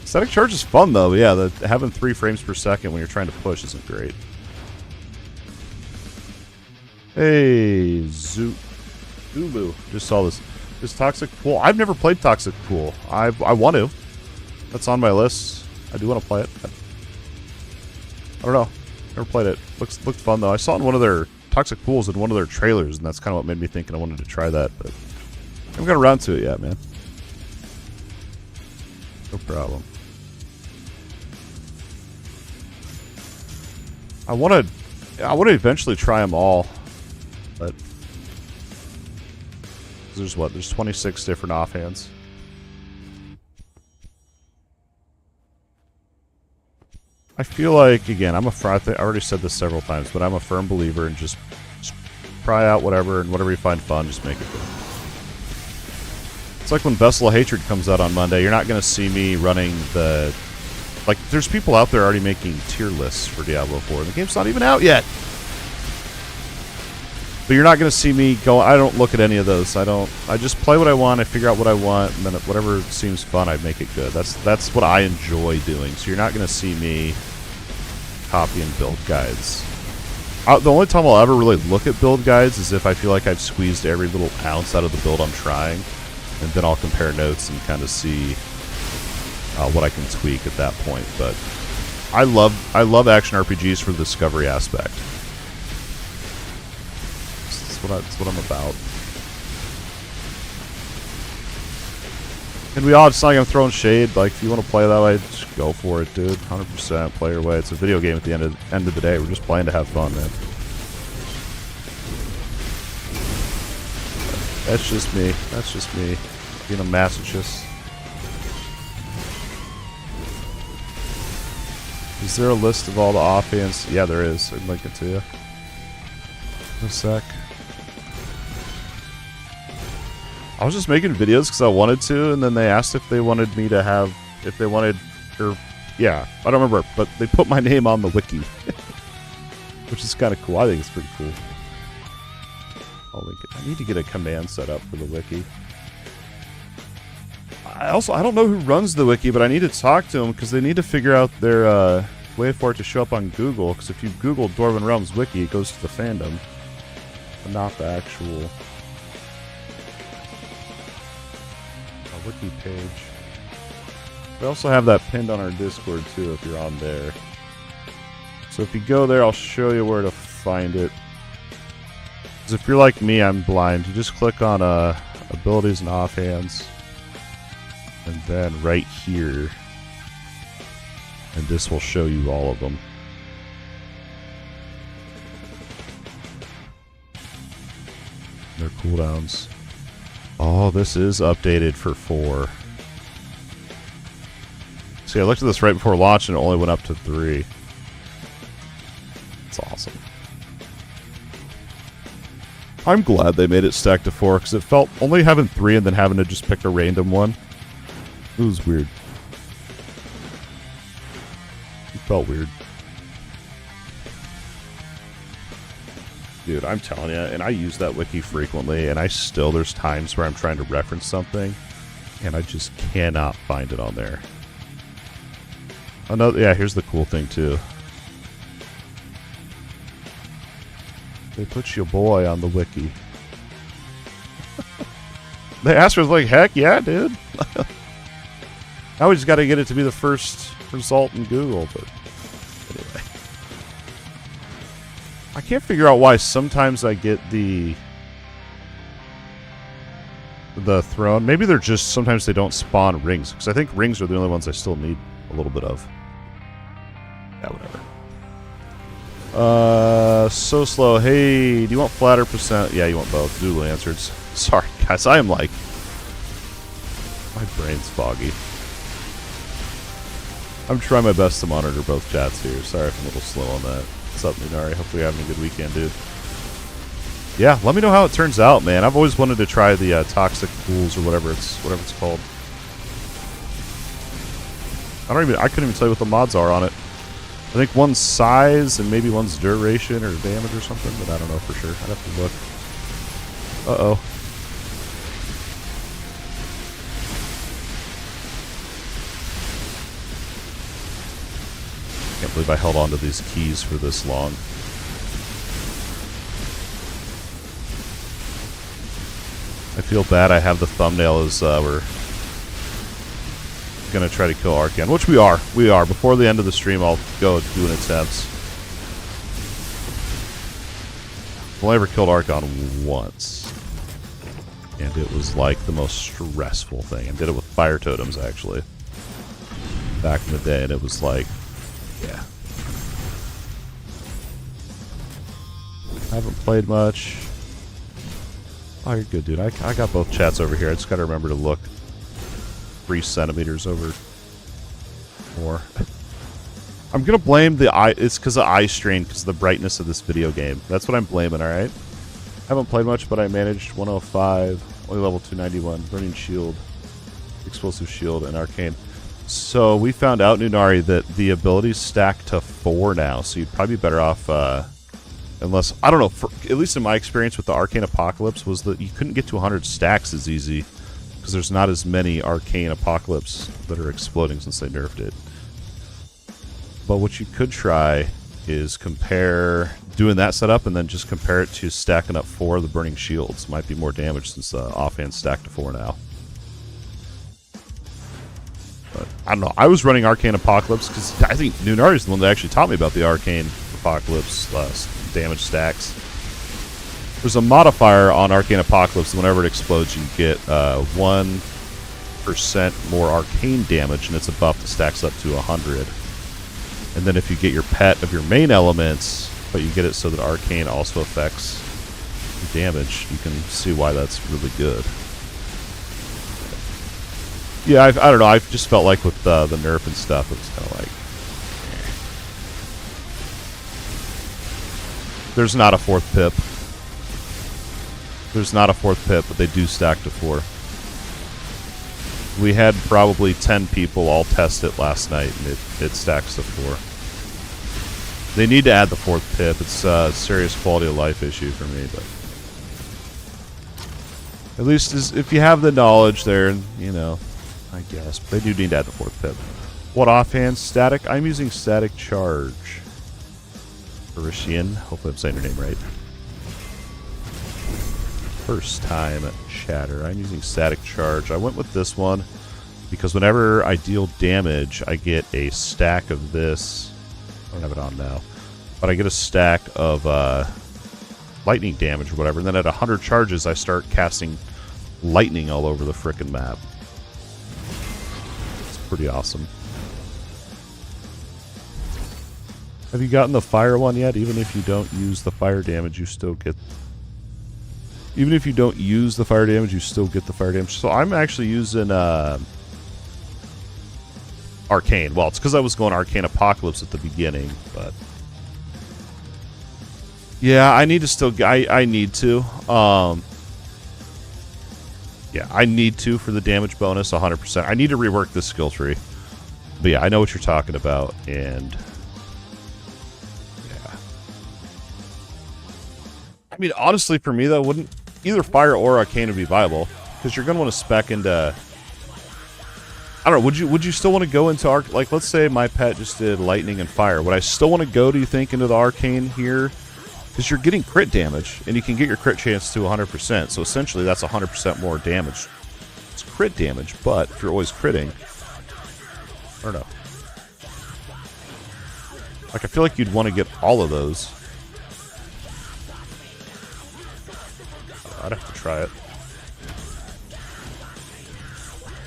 Speaker 1: Static Charge is fun, though. Yeah, having 3 frames per second when you're trying to push isn't great. Hey, Zulu. Just saw this. This Toxic Pool. I've never played Toxic Pool. I want to. That's on my list. I do want to play it. I don't know. Never played it. Looked fun, though. I saw in one of their Toxic Pools in one of their trailers, and that's kind of what made me think I wanted to try that, but I haven't got around to it yet, man. No problem. I want to eventually try them all, but there's 26 different offhands. I feel like, again, I already said this several times, but I'm a firm believer in just try out whatever, and whatever you find fun, just make it good. It's like when Vessel of Hatred comes out on Monday, you're not going to see me running the... Like, there's people out there already making tier lists for Diablo 4, and the game's not even out yet! But you're not going to see me go... I don't look at any of those. I just play what I want, I figure out what I want, and then whatever seems fun, I make it good. That's what I enjoy doing. So you're not going to see me copy and build guides. The only time I'll ever really look at build guides is if I feel like I've squeezed every little ounce out of the build I'm trying, and then I'll compare notes and kind of see what I can tweak at that point. But I love action RPGs for the discovery aspect. That's what I'm about. And it's not like I'm throwing shade. Like, if you want to play that way, just go for it, dude. 100% play your way. It's a video game at the end of the day. We're just playing to have fun, man. That's just me. That's just me being a masochist. Is there a list of all the offhands? Yeah, there is. I can link it to you. In a sec. I was just making videos because I wanted to, and then they asked if they wanted me to have, yeah, I don't remember, but they put my name on the wiki, which is kind of cool. I think it's pretty cool. I'll link it. I need to get a command set up for the wiki. I don't know who runs the wiki, but I need to talk to them because they need to figure out their way for it to show up on Google. Because if you Google Dwarven Realms wiki, it goes to the fandom, but not the actual wiki page. We also have that pinned on our Discord too if you're on there. So if you go there, I'll show you where to find it. Because if you're like me, I'm blind. You just click on abilities and offhands. And then right here. And this will show you all of them. Their cooldowns. Oh, this is updated for 4. See, I looked at this right before launch and it only went up to 3. It's awesome. I'm glad they made it stack to 4 because it felt only having 3 and then having to just pick a random one. It was weird. It felt weird. Dude, I'm telling you, and I use that wiki frequently, and there's times where I'm trying to reference something, and I just cannot find it on there. Yeah, here's the cool thing, too. They put your boy on the wiki. They asked for, like, heck yeah, dude. Now we just got to get it to be the first result in Google, but anyway. I can't figure out why sometimes I get the throne. Maybe they're just, sometimes they don't spawn rings, because I think rings are the only ones I still need a little bit of. Yeah, whatever. So slow. Hey, do you want flat or percent? Yeah, you want both. Doodle answered. Sorry, guys. I am like... My brain's foggy. I'm trying my best to monitor both chats here. Sorry if I'm a little slow on that. What's up, Nunari? Hopefully you're having a good weekend, dude. Yeah, let me know how it turns out, man. I've always wanted to try the toxic pools or whatever it's called. I couldn't even tell you what the mods are on it. I think one's size and maybe one's duration or damage or something, but I don't know for sure. I'd have to look. Uh-oh. Can't believe I held on to these keys for this long. I feel bad I have the thumbnail as we're going to try to kill Arcan, which we are. We are. Before the end of the stream, I'll go do an attempt. I've only ever killed Arcan once. And it was like the most stressful thing. I did it with fire totems, actually. Back in the day, and it was like, yeah. I haven't played much. Oh, you're good, dude. I got both chats over here. I just got to remember to look 3 centimeters over more. I'm going to blame the eye. It's because of eye strain, because of the brightness of this video game. That's what I'm blaming, alright? Haven't played much, but I managed 105, only level 291, Burning Shield, Explosive Shield, and Arcane. So we found out, Nunari, that the abilities stack to 4 now, so you'd probably be better off, unless, I don't know, at least in my experience with the Arcane Apocalypse, was that you couldn't get to 100 stacks as easy, because there's not as many Arcane Apocalypse that are exploding since they nerfed it. But what you could try is compare doing that setup and then just compare it to stacking up 4 of the Burning Shields. Might be more damage since the offhand stacked to 4 now. But I don't know. I was running Arcane Apocalypse because I think Nunari is the one that actually taught me about the Arcane Apocalypse damage stacks. There's a modifier on Arcane Apocalypse. Whenever it explodes, you get 1% more arcane damage, and it's a buff that stacks up to 100. And then if you get your pet of your main elements, but you get it so that arcane also affects your damage, you can see why that's really good. Yeah, I don't know. I just felt like with the nerf and stuff, it was kind of like... There's not a 4th pip. There's not a 4th pip, but they do stack to 4. We had probably 10 people all test it last night, and it stacks to 4. They need to add the 4th pip. It's a serious quality of life issue for me, but... At least if you have the knowledge there, you know, I guess. But they do need to add the 4th pip. What offhand? Static? I'm using Static Charge. Parisian. Hopefully I'm saying your name right. First time chatter. I'm using Static Charge. I went with this one because whenever I deal damage, I get a stack of this. I don't have it on now. but I get a stack of lightning damage or whatever, and then at 100 charges I start casting lightning all over the frickin' map. It's pretty awesome. Have you gotten the fire one yet? Even if you don't use the fire damage, you still get... Even if you don't use the fire damage, you still get the fire damage. So I'm actually using Arcane. Well, it's because I was going Arcane Apocalypse at the beginning, but... Yeah, I need to still... I need to. Yeah, I need to for the damage bonus, 100%. I need to rework this skill tree. But yeah, I know what you're talking about, and... I mean, honestly, for me, though, wouldn't either Fire or Arcane would be viable, because you're going to want to spec into... I don't know, would you still want to go into Arc... Like, let's say my pet just did Lightning and Fire. Would I still want to go, do you think, into the Arcane here? Because you're getting crit damage, and you can get your crit chance to 100%, so essentially that's 100% more damage. It's crit damage, but if you're always critting... I don't know. Like, I feel like you'd want to get all of those. I'd have to try it.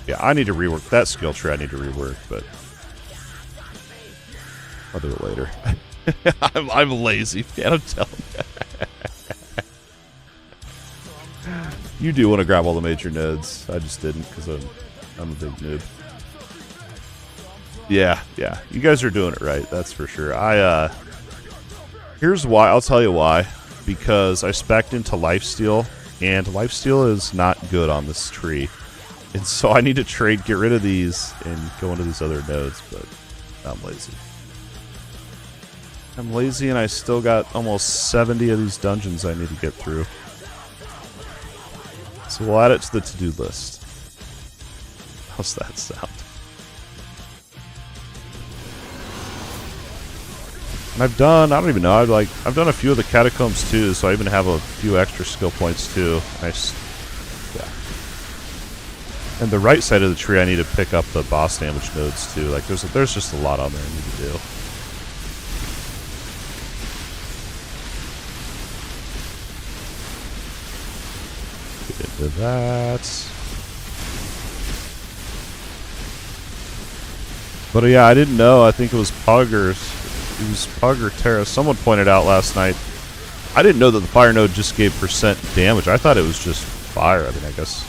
Speaker 1: Yeah, I need to rework that skill tree. I need to rework, but I'll do it later. I'm lazy, man. I'm telling you. You do want to grab all the major nodes. I just didn't because I'm a big noob. Yeah. You guys are doing it right. That's for sure. Here's why. I'll tell you why. Because I spec'd into Lifesteal. And Lifesteal is not good on this tree. And so I need to get rid of these and go into these other nodes, but I'm lazy. I'm lazy and I still got almost 70 of these dungeons I need to get through. So we'll add it to the to-do list. How's that sound? And I've done, I don't even know, I've done a few of the catacombs too, so I even have a few extra skill points too. Yeah. And the right side of the tree, I need to pick up the boss damage nodes too. Like there's just a lot on there I need to do. Get into that. But yeah, I didn't know. I think it was Puggers. It was Pug or Terra. Someone pointed out last night. I didn't know that the fire node just gave percent damage. I thought it was just fire. I mean, I guess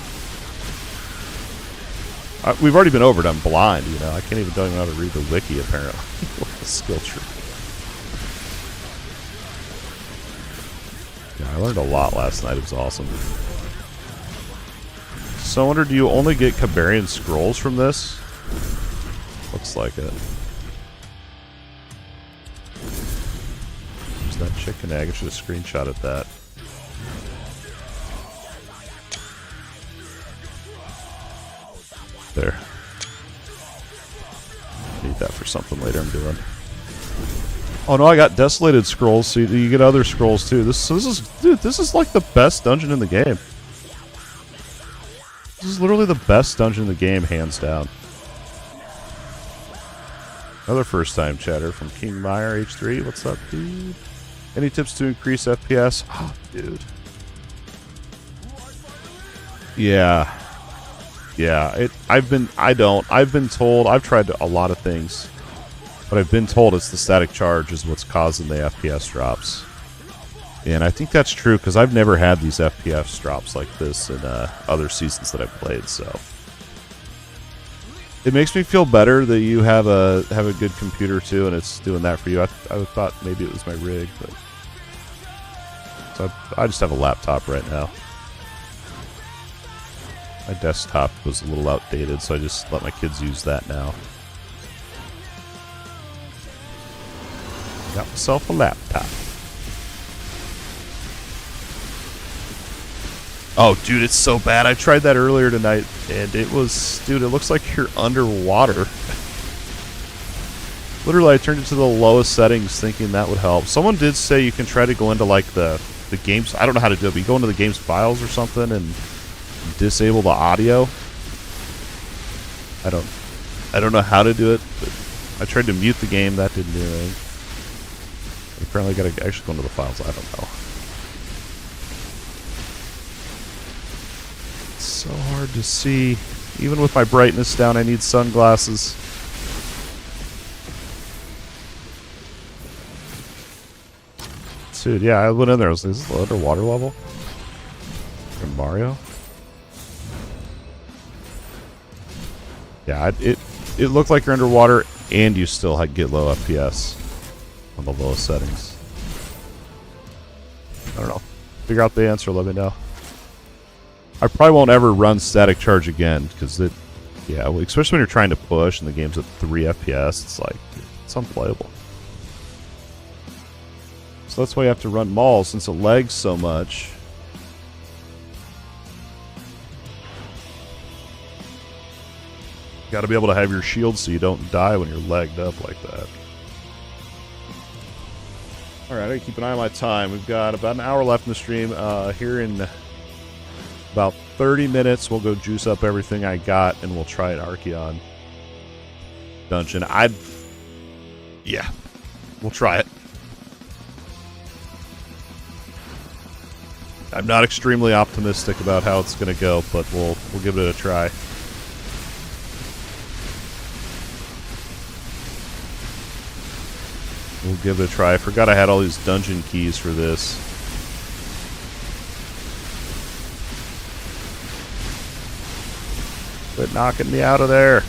Speaker 1: we've already been over it. I'm blind. You know, I don't even know how to read the wiki. Apparently, the skill tree. Yeah, I learned a lot last night. It was awesome. So I wonder, do you only get Kabarian scrolls from this? Looks like it. That chicken egg. I should have screenshotted that. There. Need that for something later I'm doing. Oh no, I got Desolated Scrolls, so you get other scrolls too. This is like the best dungeon in the game. This is literally the best dungeon in the game, hands down. Another first time chatter from King Meyer H3. What's up, dude? Any tips to increase FPS? Oh, dude. Yeah. I've been told, I've tried a lot of things, but I've been told it's the static charge is what's causing the FPS drops. And I think that's true, because I've never had these FPS drops like this in other seasons that I've played, so. It makes me feel better that you have a good computer too, and it's doing that for you. I thought maybe it was my rig, but so I just have a laptop right now. My desktop was a little outdated, so I just let my kids use that now. Got myself a laptop. Oh, dude, it's so bad. I tried that earlier tonight, and it was... Dude, it looks like you're underwater. Literally, I turned it to the lowest settings thinking that would help. Someone did say you can try to go into, like, the game's... I don't know how to do it, but you go into the game's files or something and disable the audio. I don't know how to do it, but I tried to mute the game. That didn't do anything. Apparently I gotta actually go into the files. I don't know. It's so hard to see. Even with my brightness down, I need sunglasses. Dude, yeah, I went in there. Is this the underwater level? From Mario? Yeah, it looked like you're underwater, and you still get low FPS on the lowest settings. I don't know. Figure out the answer, let me know. I probably won't ever run static charge again, because yeah, especially when you're trying to push and the game's at 3 FPS, it's like, it's unplayable. So that's why you have to run Maul, since it lags so much. Got to be able to have your shield so you don't die when you're lagged up like that. Alright, I gotta keep an eye on my time. We've got about an hour left in the stream. Here in about 30 minutes, we'll go juice up everything I got, and we'll try an Archeon dungeon. Yeah, we'll try it. I'm not extremely optimistic about how it's going to go, but we'll give it a try. We'll give it a try. I forgot I had all these dungeon keys for this. Quit knocking me out of there.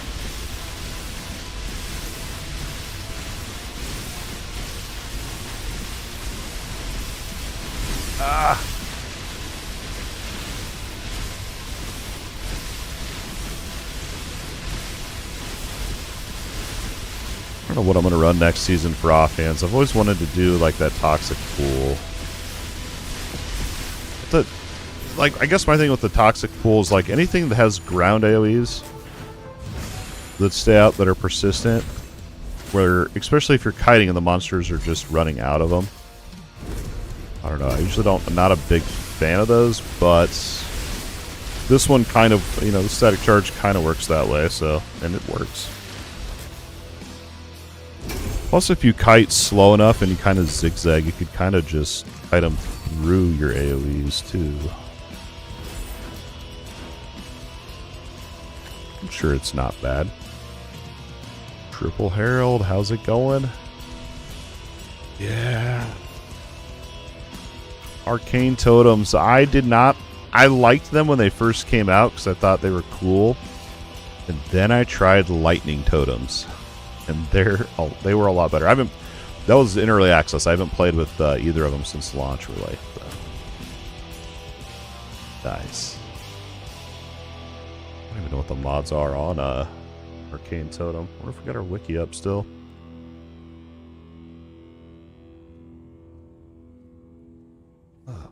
Speaker 1: Ah! I don't know what I'm going to run next season for offhand. I've always wanted to do like that toxic pool. I guess my thing with the toxic pool is like anything that has ground AoEs that stay out that are persistent, where especially if you're kiting and the monsters are just running out of them. I don't know. I usually I'm not a big fan of those, but this one kind of, you know, the static charge kind of works that way. So, and it works. Plus, if you kite slow enough and you kind of zigzag, you could kind of just kite them through your AoEs, too. I'm sure it's not bad. Triple Herald, how's it going? Yeah. Arcane Totems, I liked them when they first came out because I thought they were cool. And then I tried Lightning Totems. And they were a lot better. That was in early access. I haven't played with either of them since launch, really. Nice. I don't even know what the mods are on Arcane Totem. I wonder if we got our wiki up still.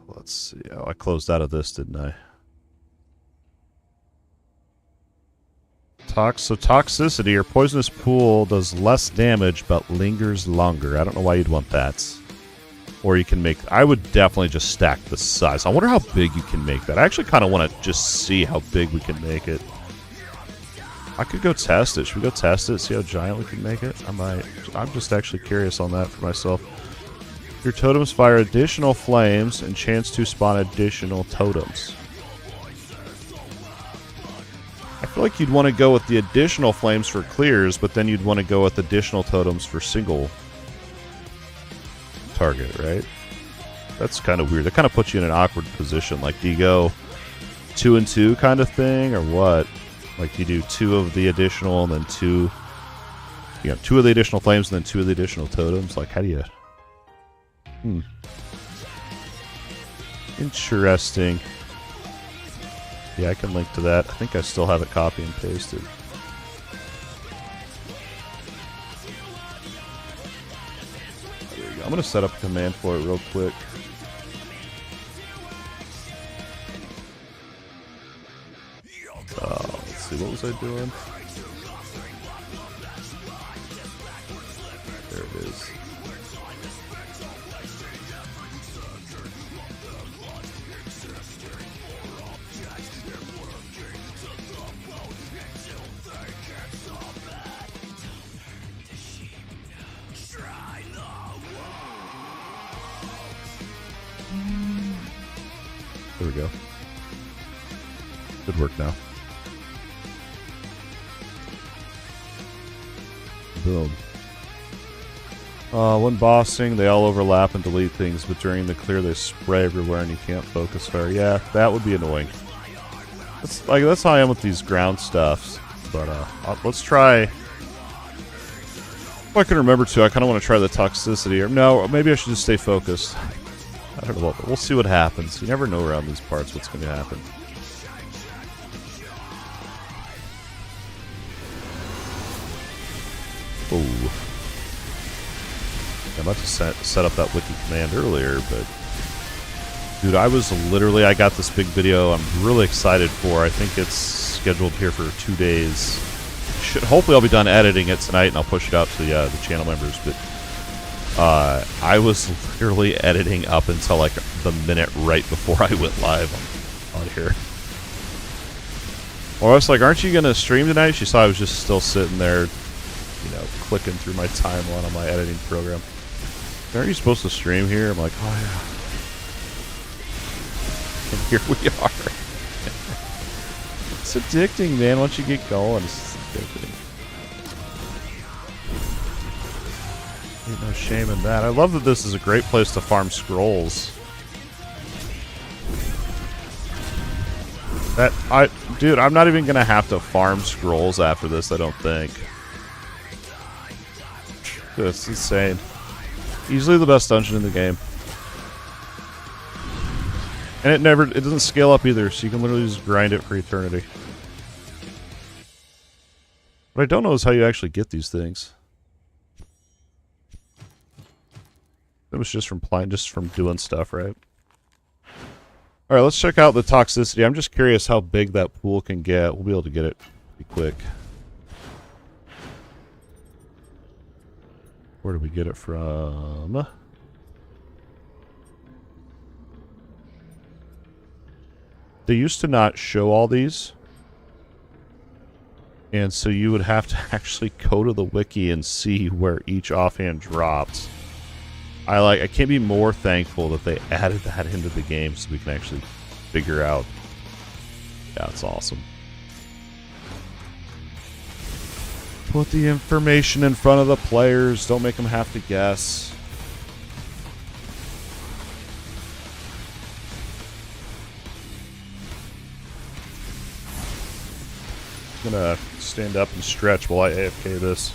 Speaker 1: Let's see. Oh, I closed out of this, didn't I? So toxicity or poisonous pool does less damage but lingers longer. I don't know why you'd want that. Or you can make... I would definitely just stack the size. I wonder how big you can make that. I actually kind of want to just see how big we can make it. I could go test it. Should we go test it? See how giant we can make it? I might. I'm just actually curious on that for myself. Your totems fire additional flames and chance to spawn additional totems. I feel like you'd want to go with the additional flames for clears, but then you'd want to go with additional totems for single target, right? That's kind of weird. That kind of puts you in an awkward position. Like, do you go 2 and 2 kind of thing, or what? Like, you do 2 of the additional and then 2... You know, 2 of the additional flames and then 2 of the additional totems? Like, how do you... Interesting. Yeah, I can link to that. I think I still have it copy and pasted. There you go. I'm going to set up a command for it real quick. Let's see, what was I doing? There it is. There we go. Good work now. Boom. When bossing, they all overlap and delete things, but during the clear, they spray everywhere and you can't focus fair. Yeah, that would be annoying. That's how I am with these ground stuffs. But let's try. If I can remember to, I kind of want to try the toxicity. Or no, maybe I should just stay focused. I don't know. We'll see what happens. You never know around these parts what's going to happen. Oh. I meant to set up that wiki command earlier, but dude, I got this big video I'm really excited for. I think it's scheduled here for 2 days. Hopefully I'll be done editing it tonight and I'll push it out to the channel members, but I was literally editing up until like the minute right before I went live on here. Or I was like, aren't you going to stream tonight? She saw I was just still sitting there, you know, clicking through my timeline on my editing program. Aren't you supposed to stream here? I'm like, oh yeah. And here we are. It's addicting, man. Once you get going, it's addicting. Ain't no shame in that. I love that this is a great place to farm scrolls. Dude, I'm not even gonna have to farm scrolls after this, I don't think. It's insane. Easily the best dungeon in the game. And it doesn't scale up either, so you can literally just grind it for eternity. What I don't know is how you actually get these things. It was just from playing, just from doing stuff, right? Alright, let's check out the toxicity. I'm just curious how big that pool can get. We'll be able to get it pretty quick. Where did we get it from? They used to not show all these. And so you would have to actually go to the wiki and see where each offhand drops. I can't be more thankful that they added that into the game so we can actually figure out. Yeah, it's awesome. Put the information in front of the players. Don't make them have to guess. I'm gonna stand up and stretch while I AFK this.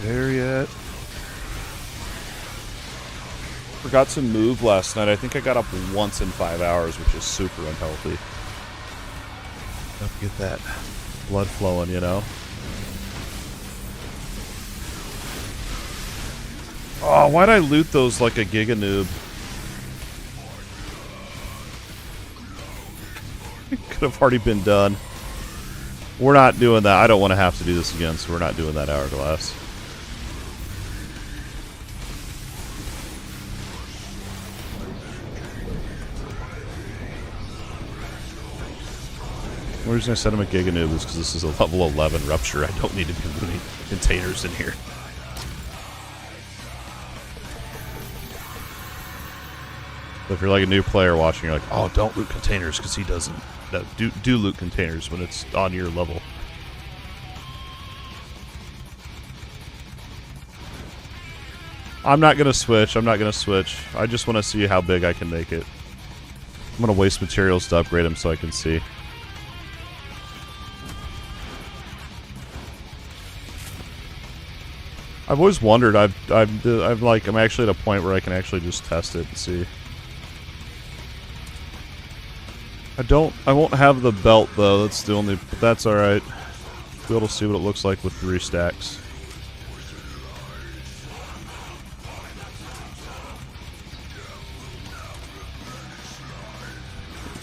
Speaker 1: There yet? Forgot to move last night. I think I got up once in 5 hours, which is super unhealthy. Have to get that blood flowing, you know? Oh, why'd I loot those like a giga noob? It could have already been done. We're not doing that. I don't want to have to do this again, so we're not doing that hourglass. The reason I said I'm a giga noob is because this is a level 11 rupture. I don't need to be looting containers in here. But if you're like a new player watching, you're like, oh, don't loot containers because he doesn't. No, do loot containers when it's on your level. I'm not going to switch. I'm not going to switch. I just want to see how big I can make it. I'm going to waste materials to upgrade him so I can see. I've always wondered. I'm actually at a point where I can actually just test it and see. I won't have the belt though. That's the only, but that's all right. Be able to see what it looks like with 3 stacks.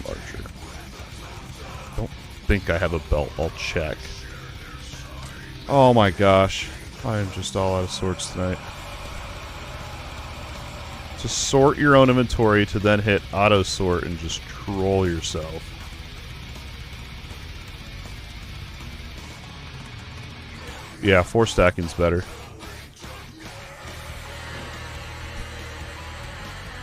Speaker 1: Larger. Don't think I have a belt. I'll check. Oh my gosh, I am just all out of sorts tonight. To sort your own inventory to then hit auto sort and just troll yourself. Yeah, 4 stacking's better.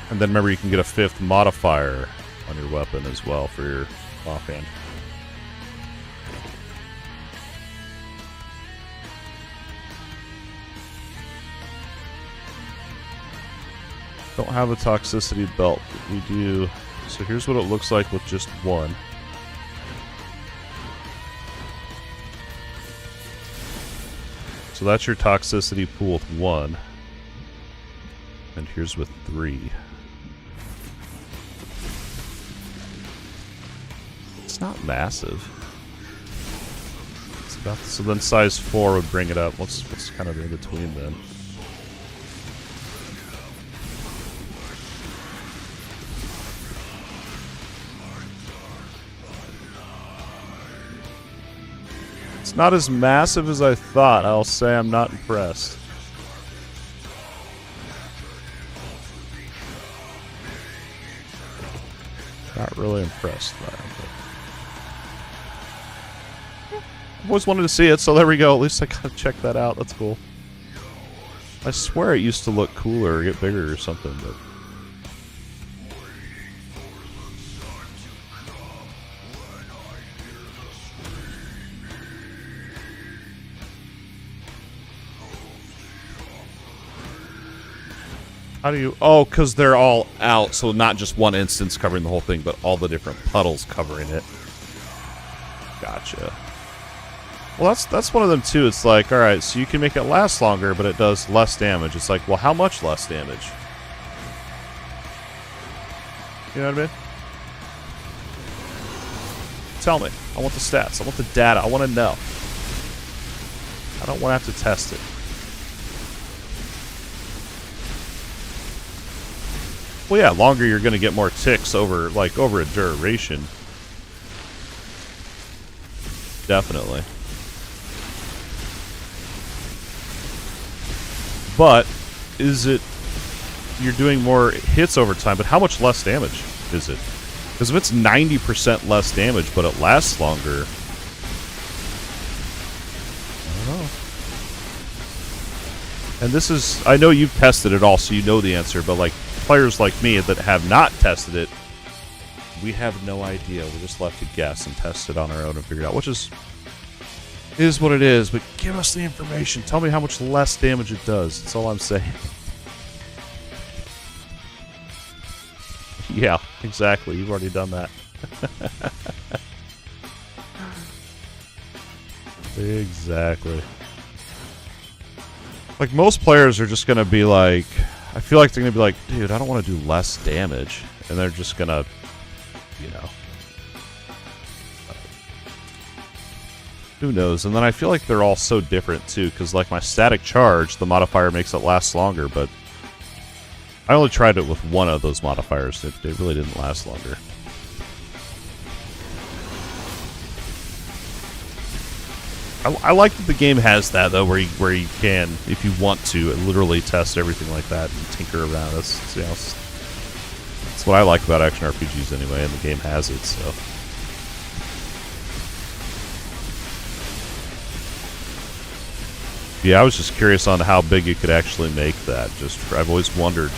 Speaker 1: And then remember you can get a 5th modifier on your weapon as well for your offhand. Don't have a toxicity belt, but we do. So here's what it looks like with just 1. So that's your toxicity pool with 1. And here's with 3. It's not massive. It's about, so then size 4 would bring it up. What's kind of in between then? Not as massive as I thought. I'll say I'm not impressed. Not really impressed by it. I've always wanted to see it, so there we go. At least I gotta check that out. That's cool. I swear it used to look cooler or get bigger or something, but... How do you... Oh, because they're all out, so not just one instance covering the whole thing, but all the different puddles covering it. Gotcha. Well, that's one of them, too. It's like, alright, so you can make it last longer, but it does less damage. It's like, well, how much less damage? You know what I mean? Tell me. I want the stats. I want the data. I want to know. I don't want to have to test it. Well, yeah, longer you're going to get more ticks over a duration. Definitely. But, is it... You're doing more hits over time, but how much less damage is it? Because if it's 90% less damage, but it lasts longer... I don't know. And this is... I know you've tested it all, so you know the answer, but like... Players like me that have not tested it, we have no idea. We're just left to guess and test it on our own and figure it out, which is what it is. But give us the information. Tell me how much less damage it does. That's all I'm saying. Yeah, exactly. You've already done that. Exactly. Like, most players are just going to be like... I feel like they're going to be like, dude, I don't want to do less damage. And they're just going to, you know. Who knows? And then I feel like they're all so different, too. Because, like, my static charge, the modifier makes it last longer. But I only tried it with one of those modifiers. It really didn't last longer. I like that the game has that, though, where you can, if you want to, literally test everything like that and tinker around. That's, you know, that's what I like about action RPGs anyway, and the game has it, so. Yeah, I was just curious on how big you could actually make that. I've always wondered.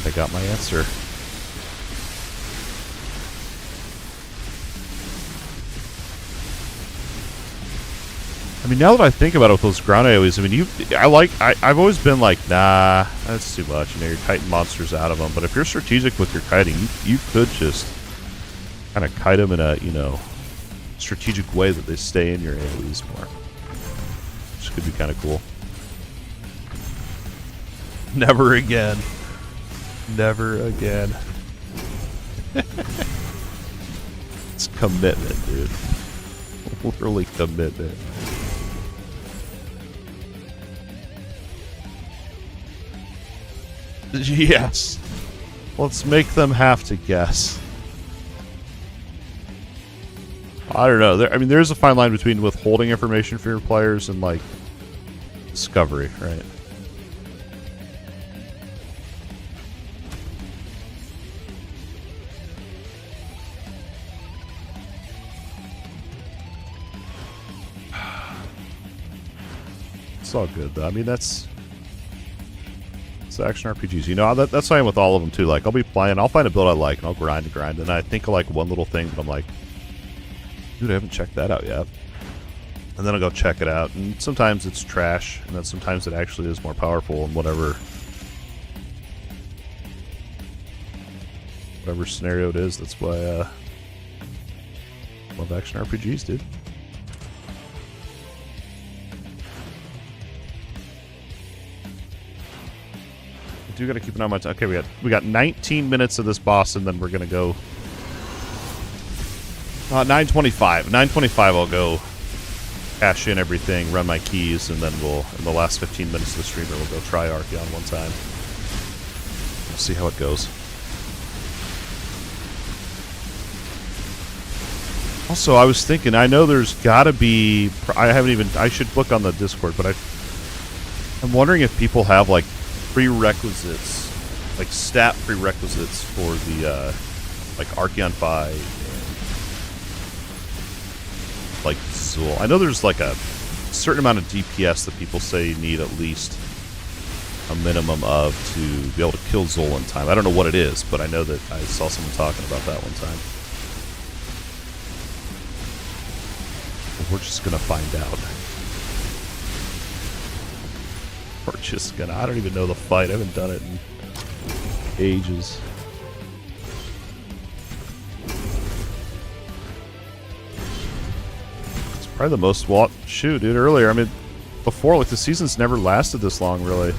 Speaker 1: I got my answer. I mean, now that I think about it with those ground AoEs, I mean, I've always been like, nah, that's too much. You know, you're kiting monsters out of them. But if you're strategic with your kiting, you could just kind of kite them in a, you know, strategic way that they stay in your AoEs more. Which could be kind of cool. Never again. Never again. Commitment, dude. Literally commitment. Yes. Let's make them have to guess. I don't know. I mean, there's a fine line between withholding information from your players and, like, discovery, right? It's all good, though. I mean, it's action RPGs. You know, that's why I'm with all of them, too. Like, I'll be playing, I'll find a build I like, and I'll grind, and I think of, like, one little thing, but I'm like, dude, I haven't checked that out yet. And then I'll go check it out, and sometimes it's trash, and then sometimes it actually is more powerful in whatever scenario it is. That's why I love action RPGs, dude. I do gotta keep an eye on my time. Okay, we got 19 minutes of this boss, and then we're gonna go 9:25. 9:25 I'll go cash in everything, run my keys, and then we'll, in the last 15 minutes of the streamer, we'll go try Archeon one time. We'll see how it goes. Also, I was thinking, I know there's gotta be, I should look on the Discord, but I'm wondering if people have, like, prerequisites, like stat prerequisites for the, like, Archeon 5 and, like, Zul. I know there's, like, a certain amount of DPS that people say you need at least a minimum of to be able to kill Zul in time. I don't know what it is, but I know that I saw someone talking about that one time. But we're just gonna find out. We're just gonna... I don't even know the fight. I haven't done it in ages. It's probably the most... Well, shoot, dude, earlier. I mean, before, like, the season's never lasted this long, really.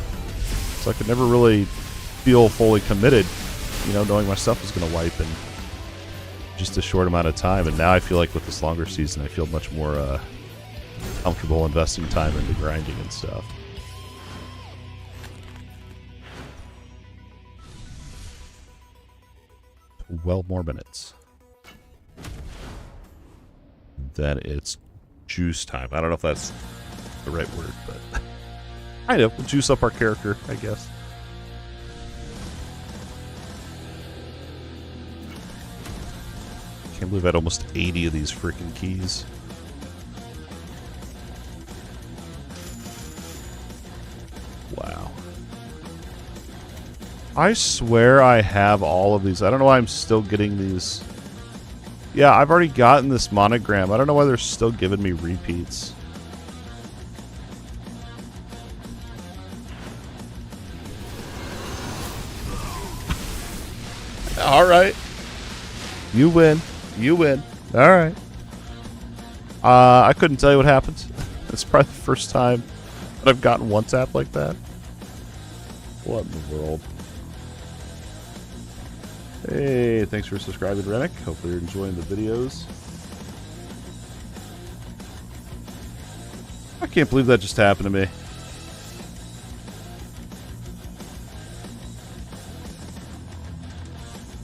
Speaker 1: So I could never really feel fully committed, you know, knowing my stuff was gonna wipe in just a short amount of time. And now I feel like with this longer season, I feel much more comfortable investing time into grinding and stuff. 12 more minutes. Then it's juice time. I don't know if that's the right word, but I know. We'll juice up our character, I guess. Can't believe I had almost 80 of these freaking keys. Wow. I swear I have all of these. I don't know why I'm still getting these. Yeah, I've already gotten this monogram. I don't know why they're still giving me repeats. Alright. You win. You win. Alright. I couldn't tell you what happened. It's probably the first time that I've gotten one tap like that. What in the world? Hey, thanks for subscribing, Rennick. Hopefully you're enjoying the videos. I can't believe that just happened to me.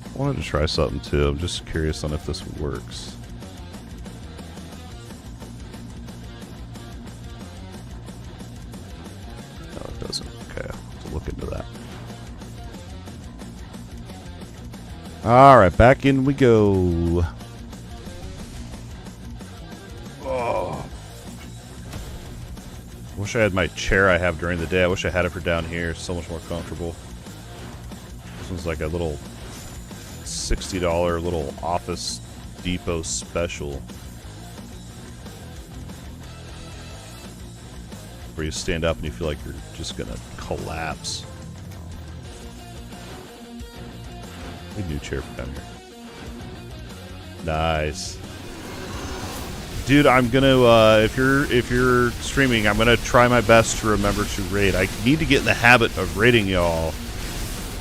Speaker 1: I wanted to try something too. I'm just curious on if this works. No, it doesn't. Okay, I'll have to look into that. Alright, back in we go. Oh. Wish I had my chair I have during the day. I wish I had it for down here. It's so much more comfortable. This one's like a little $60 little Office Depot special. Where you stand up and you feel like you're just gonna collapse. A new chair for down here. Nice. Dude, I'm gonna if you're streaming, I'm gonna try my best to remember to raid. I need to get in the habit of raiding y'all.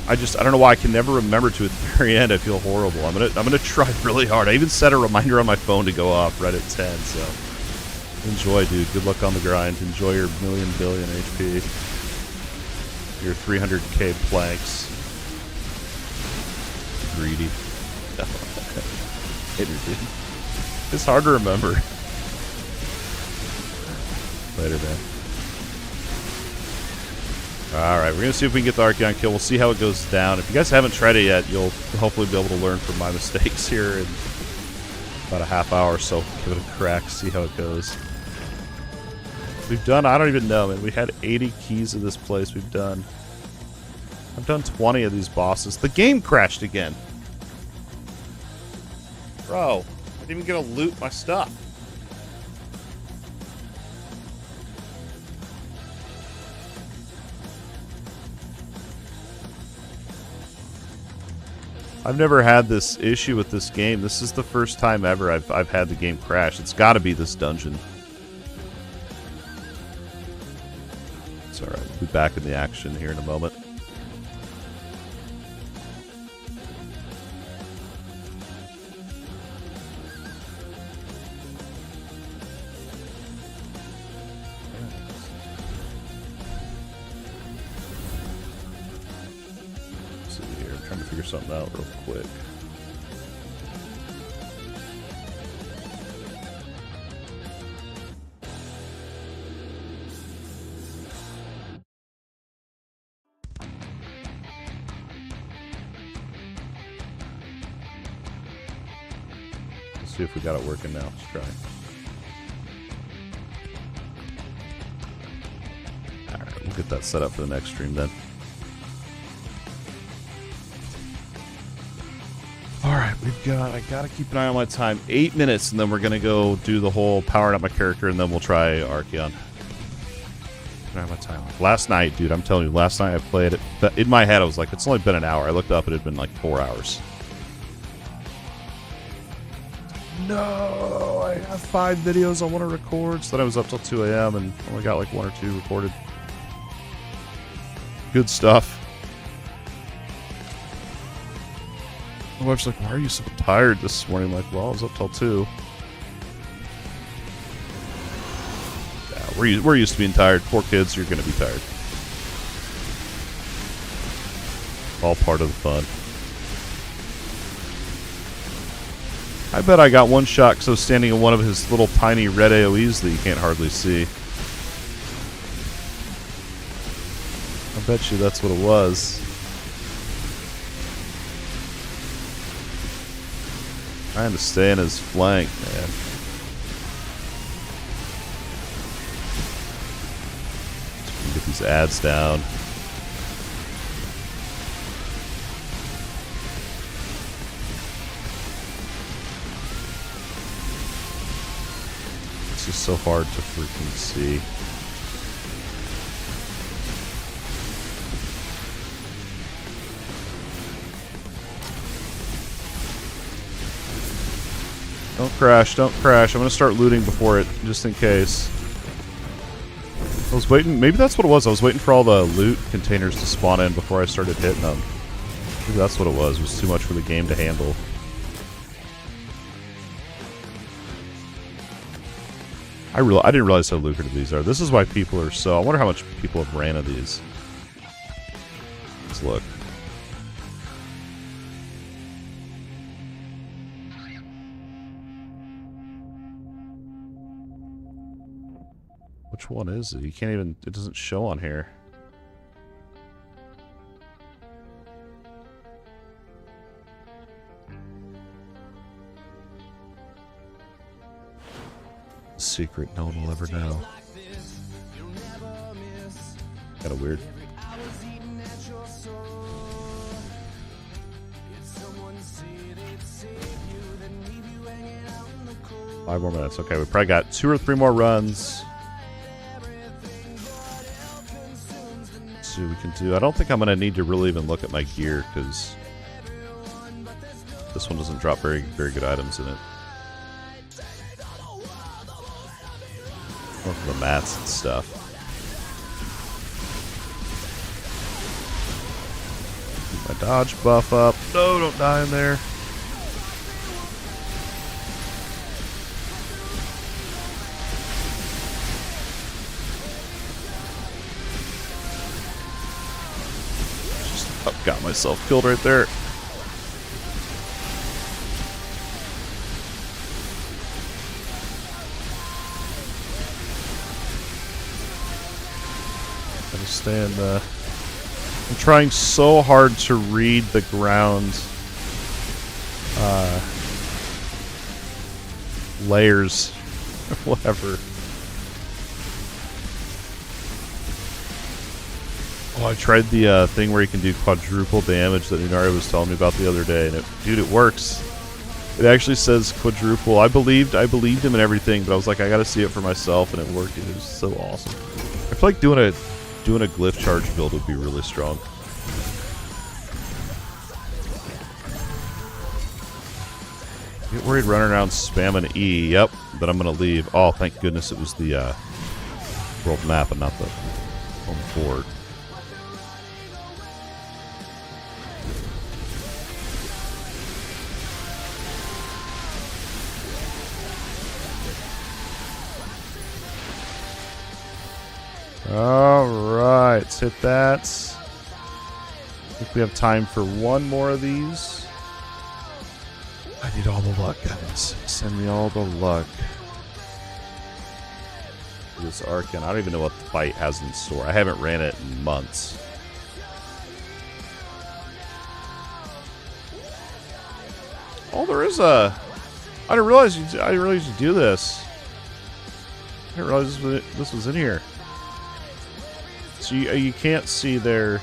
Speaker 1: I don't know why I can never remember to at the very end. I feel horrible. I'm gonna try really hard. I even set a reminder on my phone to go off right at 10. So enjoy, dude. Good luck on the grind. Enjoy your million billion HP. Your 300k planks. Greedy. Hater, dude. It's hard to remember. Later, man. Alright, we're going to see if we can get the Archeon kill. We'll see how it goes down. If you guys haven't tried it yet, you'll hopefully be able to learn from my mistakes here in about a half hour or so. Give it a crack, see how it goes. We've done, I don't even know, man. We had 80 keys of this place I've done 20 of these bosses. The game crashed again. Bro, I didn't even get to loot my stuff. I've never had this issue with this game. This is the first time ever I've had the game crash. It's got to be this dungeon. It's alright. We'll be back in the action here in a moment. Figure something out real quick. Let's see if we got it working now. Let's try. Alright, we'll get that set up for the next stream then. Alright, I gotta keep an eye on my time. 8 minutes, and then we're gonna go do the whole powering up my character, and then we'll try Archeon. Keep an eye on my time. Last night, dude, I'm telling you, last night I played it. In my head, I was like, it's only been an hour. I looked up, it had been like 4 hours. No, I have 5 videos I want to record. So then I was up till 2 a.m. and only got like 1 or 2 recorded. Good stuff. My wife's like, why are you so tired this morning? I'm like, well, I was up till 2. Yeah, we're used to being tired. 4 kids, you're going to be tired. All part of the fun. I bet I got one shot because I was standing in one of his little tiny red AoEs that you can't hardly see. I bet you that's what it was. Trying to stay in his flank, man. Get these ads down. It's just so hard to freaking see. Don't crash, don't crash. I'm going to start looting before it, just in case. I was waiting, maybe that's what it was. I was waiting for all the loot containers to spawn in before I started hitting them. Maybe that's what it was. It was too much for the game to handle. I didn't realize how lucrative these are. This is why people are so... I wonder how much people have ran of these. Let's look. Which one is it? You can't even... It doesn't show on here. Secret no one will ever know. Kinda weird. 5 more minutes. Okay, we probably got 2 or 3 more runs. Let's see what we can do. I don't think I'm going to need to really even look at my gear, because this one doesn't drop very good items in it. More for the mats and stuff. my dodge buff up. No, don't die in there. Just got myself killed right there. Understand. I'm trying so hard to read the ground layers, whatever. Oh, I tried the thing where you can do quadruple damage that Inari was telling me about the other day, and dude, it works. It actually says quadruple. I believed him and everything, but I was like, I gotta see it for myself, and it worked. Dude, it was so awesome. I feel like doing a glyph charge build would be really strong. Get worried running around spamming E. Yep, but I'm gonna leave. Oh, thank goodness it was the world map and not the home fort. Alright, let's hit that. I think we have time for one more of these. I need all the luck, guys. Send me all the luck. This Arcan, I don't even know what the fight has in store. I haven't ran it in months. Oh, there is a... I didn't realize you do this. I didn't realize this was in here. So you can't see their...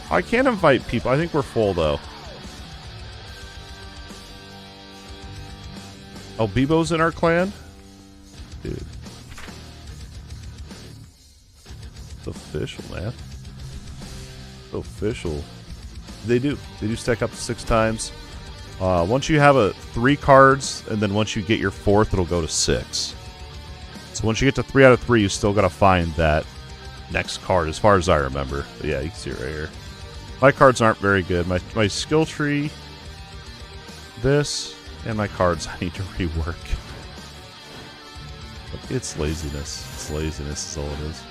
Speaker 1: I can't invite people. I think we're full, though. Oh, Bebo's in our clan? Dude. It's official, man. It's official. They do stack up to 6 times. Once you have 3 cards, and then once you get your 4th, it'll go to 6. So once you get to 3 out of 3, you still gotta find that next card, as far as I remember. But yeah, you can see it right here. My cards aren't very good. My skill tree, this, and my cards I need to rework. But it's laziness. It's laziness is all it is.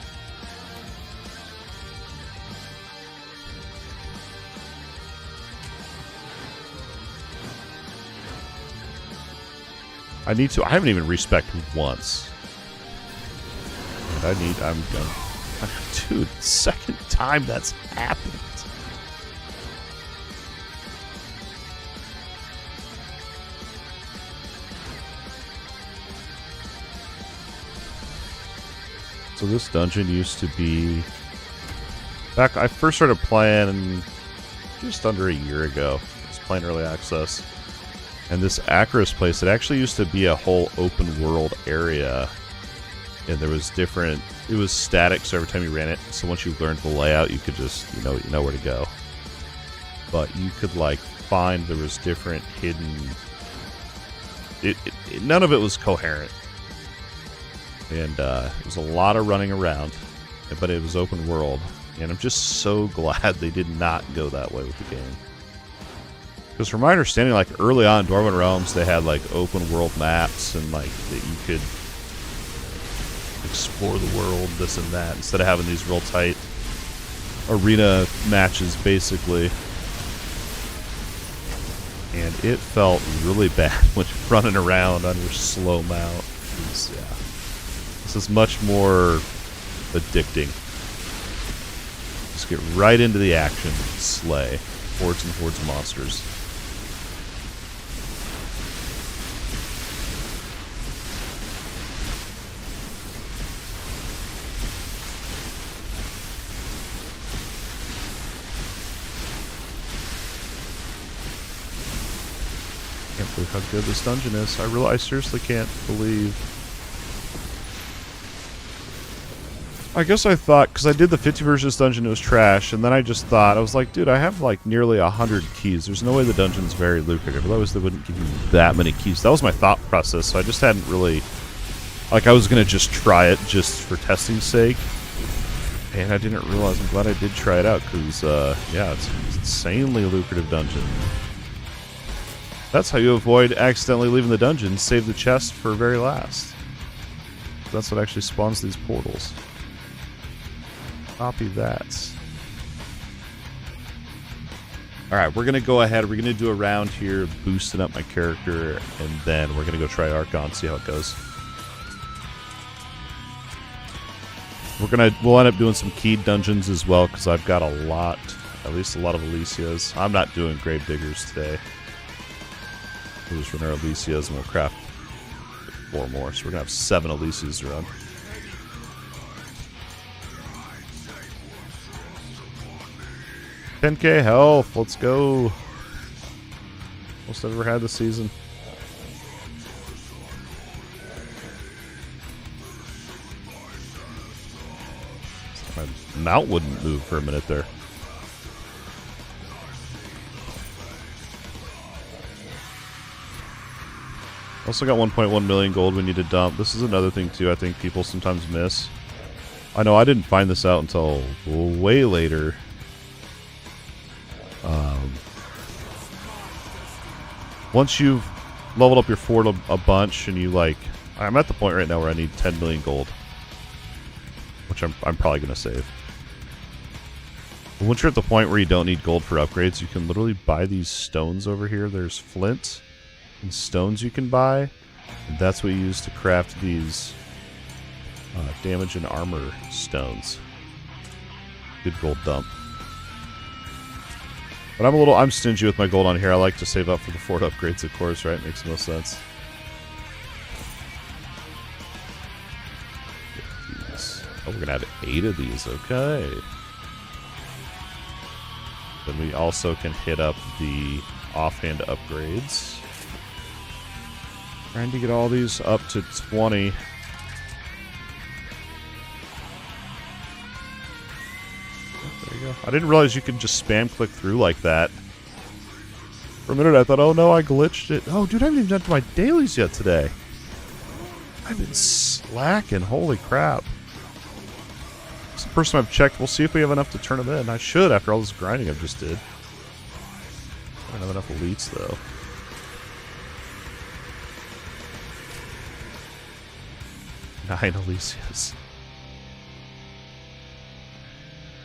Speaker 1: I need to. I haven't even respected once. And I'm gonna. Dude, second time that's happened. So this dungeon used to be... Back, I first started playing just under a year ago. I was playing early access. And this Acros place, it actually used to be a whole open world area. And there was different... It was static, so every time you ran it, so once you learned the layout, you could just, you know where to go. But you could, like, find there was different hidden... none of it was coherent. And it was a lot of running around, but it was open world. And I'm just so glad they did not go that way with the game. Because from my understanding, like, early on in Dwarven Realms, they had, like, open world maps and, like, that you could explore the world, this and that, instead of having these real tight arena matches, basically. And it felt really bad when you're running around on your slow mount. Yeah. This is much more addicting. Just get right into the action and slay hordes and hordes of monsters. Can't believe how good this dungeon is. I seriously can't believe. I guess I thought, because I did the 50 versus dungeon, it was trash, and then I just thought, I was like, dude, I have like nearly 100 keys. There's no way the dungeon's very lucrative. Otherwise, they wouldn't give you that many keys. That was my thought process, so I just hadn't really... Like, I was going to just try it just for testing's sake. And I didn't realize. I'm glad I did try it out because, yeah, it's an insanely lucrative dungeon. That's how you avoid accidentally leaving the dungeon. Save the chest for very last. That's what actually spawns these portals. Copy that. Alright, we're going to go ahead. We're going to do a round here, boosting up my character, and then we're going to go try Archon, see how it goes. We'll end up doing some keyed dungeons as well, because I've got a lot, at least a lot of Alicias. I'm not doing Gravediggers today. We'll just run our Alicias and we'll craft 4 more. So we're going to have 7 Alicias to run. $10K health. Let's go. Most I've ever had this season. My mount wouldn't move for a minute there. Also got 1.1 million gold we need to dump. This is another thing too I think people sometimes miss. I know I didn't find this out until way later. Once you've leveled up your fort a bunch and you like... I'm at the point right now where I need 10 million gold. Which I'm probably going to save. But once you're at the point where you don't need gold for upgrades, you can literally buy these stones over here. There's flint and stones you can buy. And that's what you use to craft these damage and armor stones. Good gold dump. But I'm stingy with my gold on here. I like to save up for the fort upgrades, of course, right? Makes no sense. Oh, we're gonna have 8 of these, okay. Then we also can hit up the offhand upgrades. Trying to get all these up to 20. There you go. I didn't realize you could just spam click through like that. For a minute I thought, oh no, I glitched it. Oh, dude, I haven't even done to my dailies yet today. I've been slacking, holy crap. It's the first time I've checked. We'll see if we have enough to turn them in. I should, after all this grinding I just did. I don't have enough elites, though. Nine Alicias.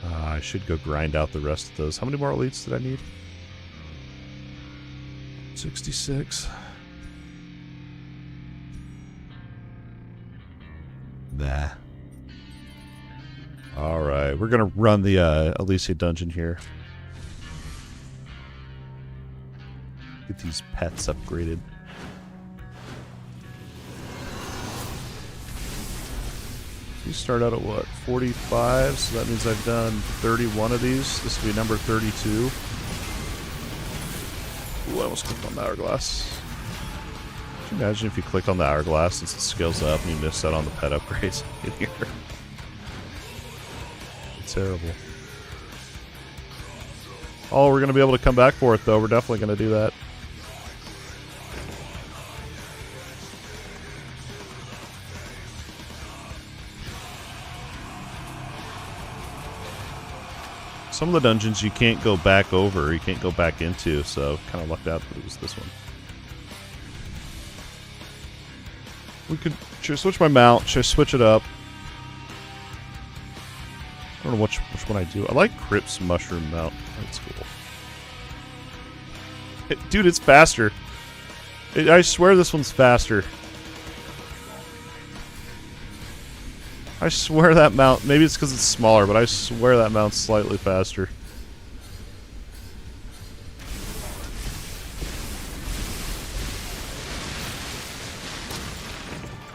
Speaker 1: I should go grind out the rest of those. How many more elites did I need? 66. Nah. Alright, we're gonna run the Alicia dungeon here. Get these pets upgraded. You start out at what? 45, so that means I've done 31 of these. This will be number 32. Ooh, I almost clicked on the hourglass. Can you imagine if you click on the hourglass since it scales up and you miss out on the pet upgrades in here? It's terrible. Oh, we're going to be able to come back for it, though. We're definitely going to do that. Some of the dungeons you can't go back over, you can't go back into, so kind of lucked out that it was this one. We could... Should I switch my mount? Should I switch it up? I don't know which one I do. I like Crypt's mushroom mount. That's cool. Dude, it's faster. I swear this one's faster. I swear that mount... Maybe it's because it's smaller, but I swear that mount's slightly faster.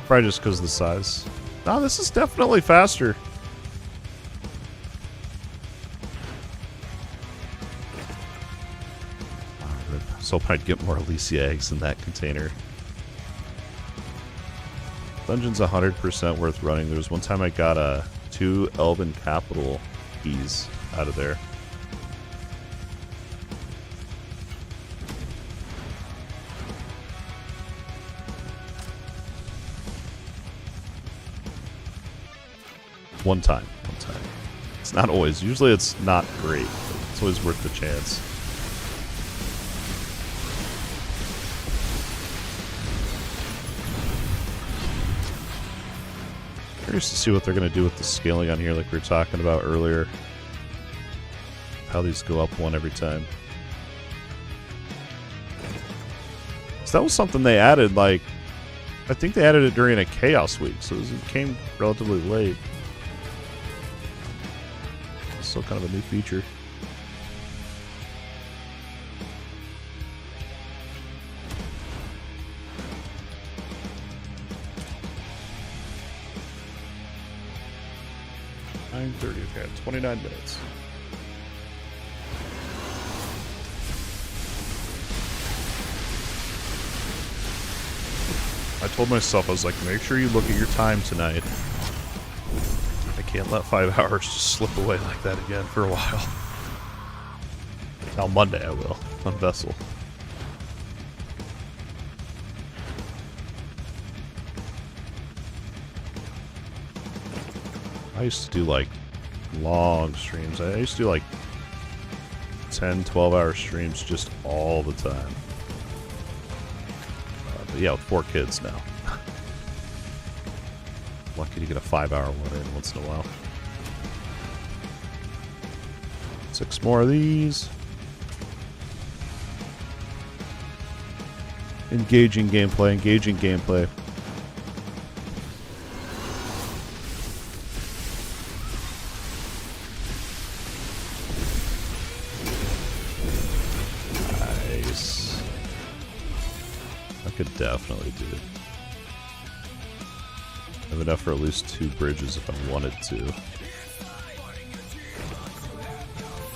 Speaker 1: Probably just because of the size. No, this is definitely faster. I was hoping I'd get more Alicia eggs in that container. Dungeon's 100% worth running. There was one time I got 2 Elven Capital keys out of there. One time. It's not always. Usually it's not great, but it's always worth the chance. Curious to see what they're going to do with the scaling on here like we were talking about earlier. How these go up one every time. So that was something they added, like, I think they added it during a Chaos week, so it came relatively late. Still kind of a new feature. Okay, 29 minutes. I told myself, I was like, make sure you look at your time tonight. I can't let 5 hours just slip away like that again for a while. Now Monday I will, on Vessel. I used to do like long streams. I used to do like 10, 12-hour streams just all the time. But yeah, with 4 kids now. Lucky to get a 5-hour one in once in a while. 6 more of these. Engaging gameplay, engaging gameplay. Nice. I could definitely do it. I have enough for at least 2 bridges if I wanted to.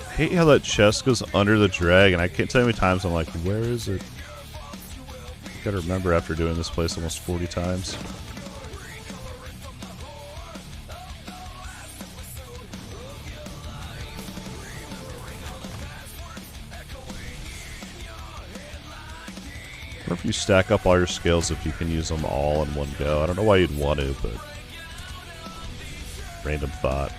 Speaker 1: I hate how that chest goes under the dragon. I can't tell you how many times I'm like, where is it? Gotta remember after doing this place almost 40 times. Or if you stack up all your skills, if you can use them all in one go. I don't know why you'd want to, but random thought.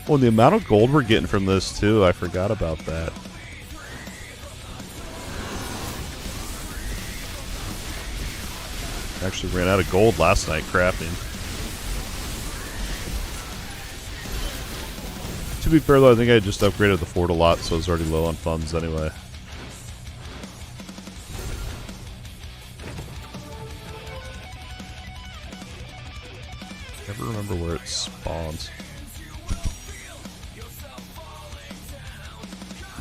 Speaker 1: Oh, and the amount of gold we're getting from this too, I forgot about that. Actually ran out of gold last night crafting. To be fair though, I think I just upgraded the fort a lot, so I was already low on funds anyway. Never remember where it spawns.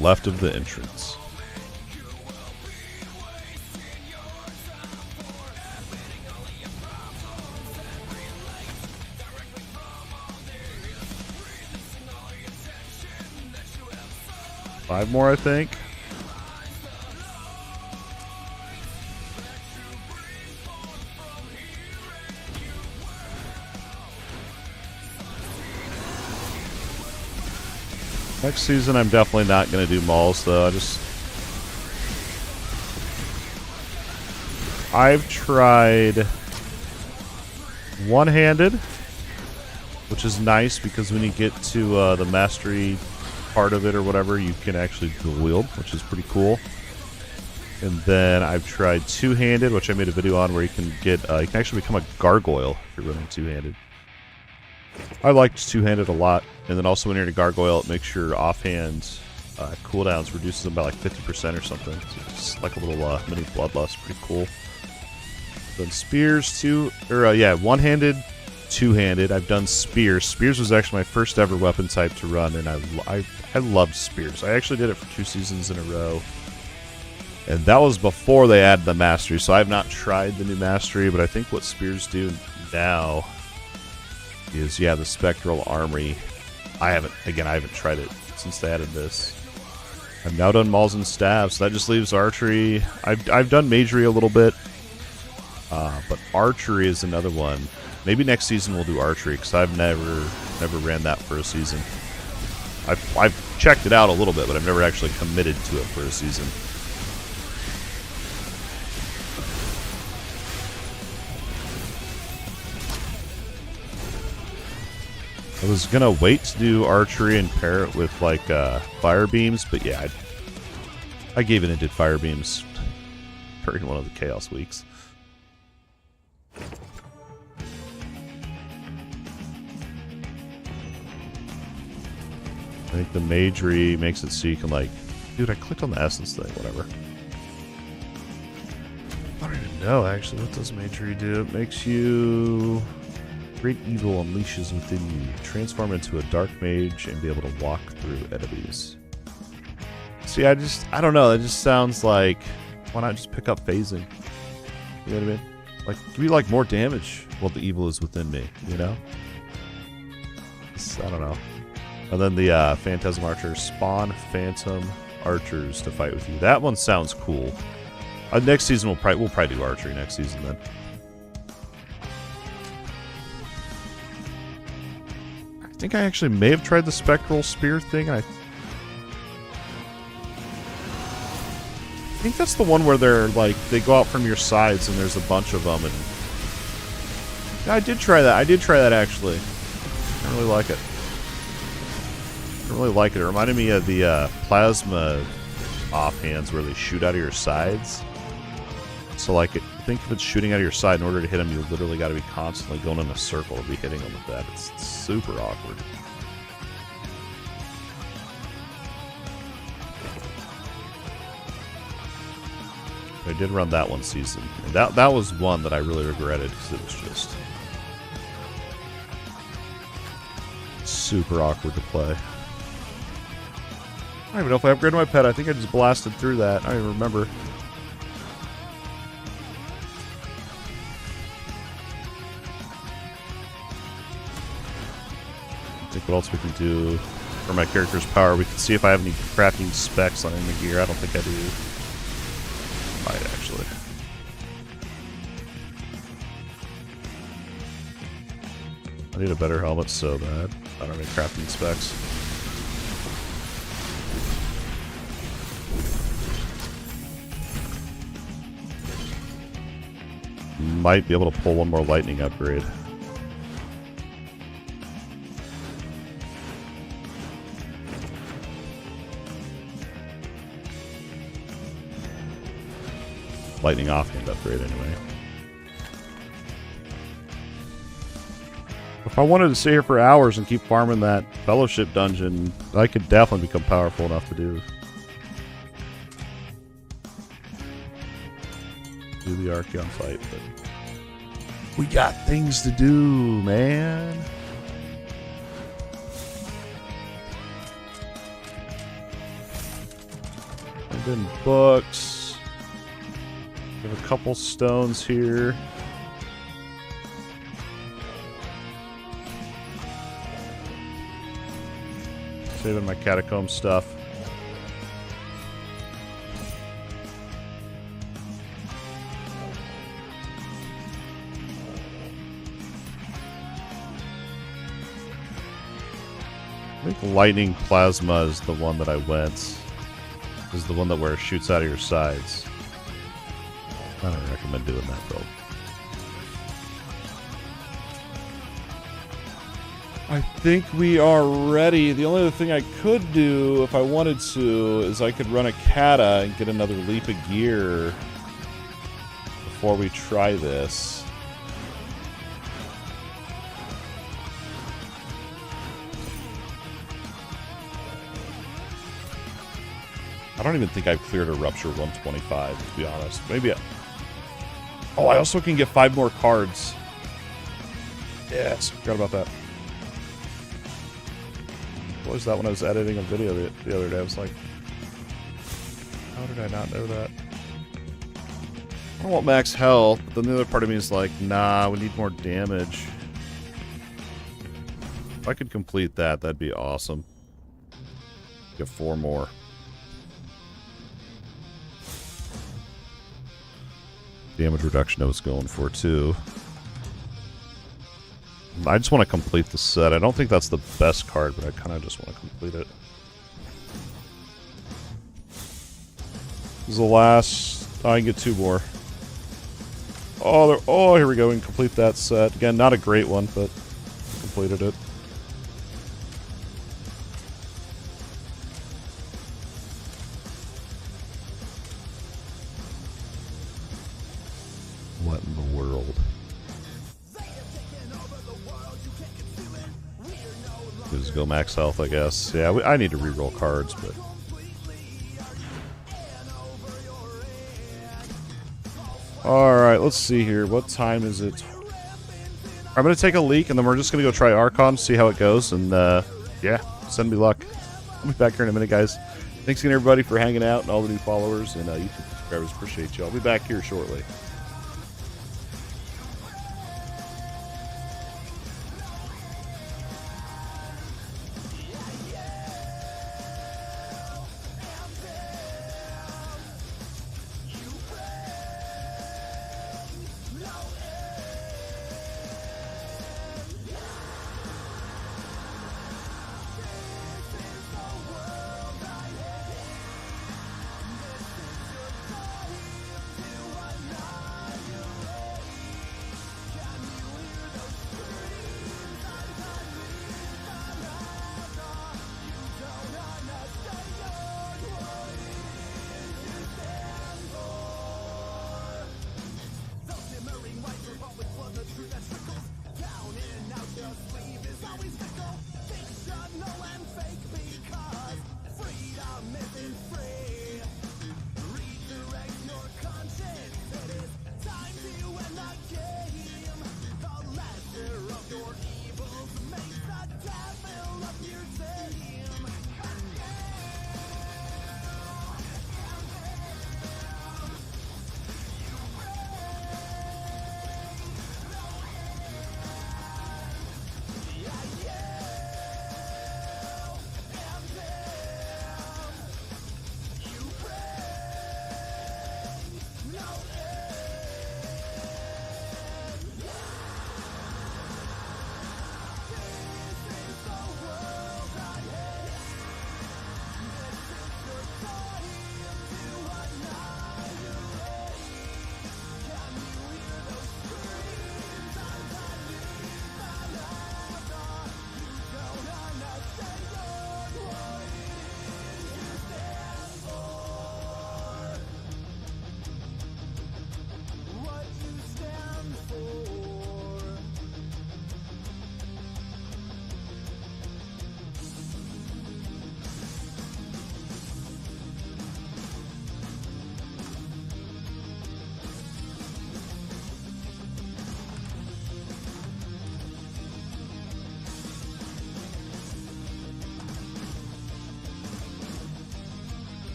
Speaker 1: Left of the entrance. Five more, I think. Next season, I'm definitely not going to do mauls, though. I've tried one-handed, which is nice because when you get to the mastery part of it or whatever, you can actually dual wield, which is pretty cool. And then I've tried two-handed, which I made a video on, where you can get you can actually become a gargoyle if you're running two-handed. I liked two-handed a lot, and then also when you're in a gargoyle, it makes your offhand cooldowns, reduces them by like 50% or something. So it's like a little mini bloodlust, pretty cool. Then spears too, or yeah, one-handed, two-handed. I've done spears. Spears was actually my first ever weapon type to run, and I loved spears. I actually did it for 2 seasons in a row, and that was before they added the mastery. So I have not tried the new mastery, but I think what spears do now is, yeah, the spectral armory. I haven't tried it since they added this. I've now done mauls and staves, so that just leaves archery. I've done magery a little bit, but archery is another one. Maybe next season we'll do archery, because I've never ran that for a season. I've checked it out a little bit, but I've never actually committed to it for a season. I was gonna wait to do archery and pair it with like fire beams, but yeah, I gave it and did fire beams during one of the chaos weeks. I think the Magery makes it so you can like, dude, I clicked on the essence thing, whatever. I don't even know actually, what does Magery do? It makes you great evil unleashes within you. Transform into a dark mage and be able to walk through enemies. See, I don't know, that just sounds like, why not just pick up phasing? You know what I mean? Like, give me like more damage while the evil is within me, you know? I don't know. And then the Phantasm Archers spawn Phantom Archers to fight with you. That one sounds cool. Next season we'll probably do archery next season then. I think I actually may have tried the Spectral Spear thing. I think that's the one where they're like, they go out from your sides and there's a bunch of them. And yeah, I did try that. I did try that actually. I don't really like it. I don't really like it. It reminded me of the plasma offhands where they shoot out of your sides. So like, think if it's shooting out of your side, in order to hit them, you literally got to be constantly going in a circle to be hitting them with that. It's super awkward. I did run that one season. And that was one that I really regretted because it was just super awkward to play. I don't even know if I upgraded my pet. I think I just blasted through that. I don't even remember. I think what else we can do for my character's power. We can see if I have any crafting specs on the gear. I don't think I do. Might actually. I need a better helmet so bad. I don't have any crafting specs. Might be able to pull one more lightning upgrade. Lightning offhand upgrade anyway. If I wanted to stay here for hours and keep farming that fellowship dungeon, I could definitely become powerful enough to do the Archeon fight, but we got things to do, man. And then books. We have a couple stones here. Saving my catacomb stuff. I think lightning plasma is the one that I went. Is the one that where it shoots out of your sides. I don't recommend doing that build. I think we are ready. The only other thing I could do if I wanted to is I could run a kata and get another leap of gear before we try this. I don't even think I've cleared a Rupture 125, to be honest. Maybe oh, I also can get 5 more cards. Yes, forgot about that. What was that when I was editing a video the other day? I was like, how did I not know that? I don't want max health, but then the other part of me is like, nah, we need more damage. If I could complete that, that'd be awesome. Get 4 more. Damage reduction I was going for too. I just want to complete the set. I don't think that's the best card, but I kind of just want to complete it. This is the last. Oh, I can get 2 more. Oh, here we go. We can complete that set. Again, not a great one, but completed it. go max health, I guess. Yeah, I need to reroll cards, but... Alright, let's see here. What time is it? I'm going to take a leak, and then we're just going to go try Archon, see how it goes, and, yeah, send me luck. I'll be back here in a minute, guys. Thanks again, everybody, for hanging out, and all the new followers, and YouTube subscribers. Appreciate you. I'll be back here shortly.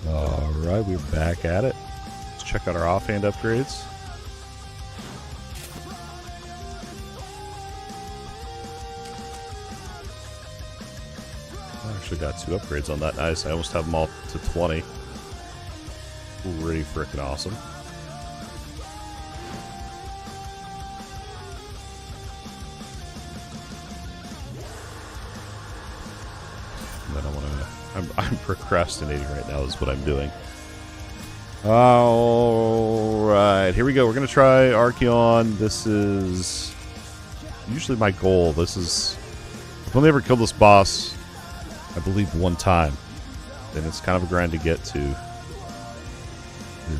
Speaker 1: Alright, we're back at it. Let's check out our offhand upgrades. I actually got 2 upgrades on that. Nice. I almost have them all to 20. Pretty freaking awesome. I'm procrastinating right now is what I'm doing. Alright, here we go. We're going to try Archeon. This is usually my goal. This is... I've only ever killed this boss, I believe, 1 time. And it's kind of a grind to get to.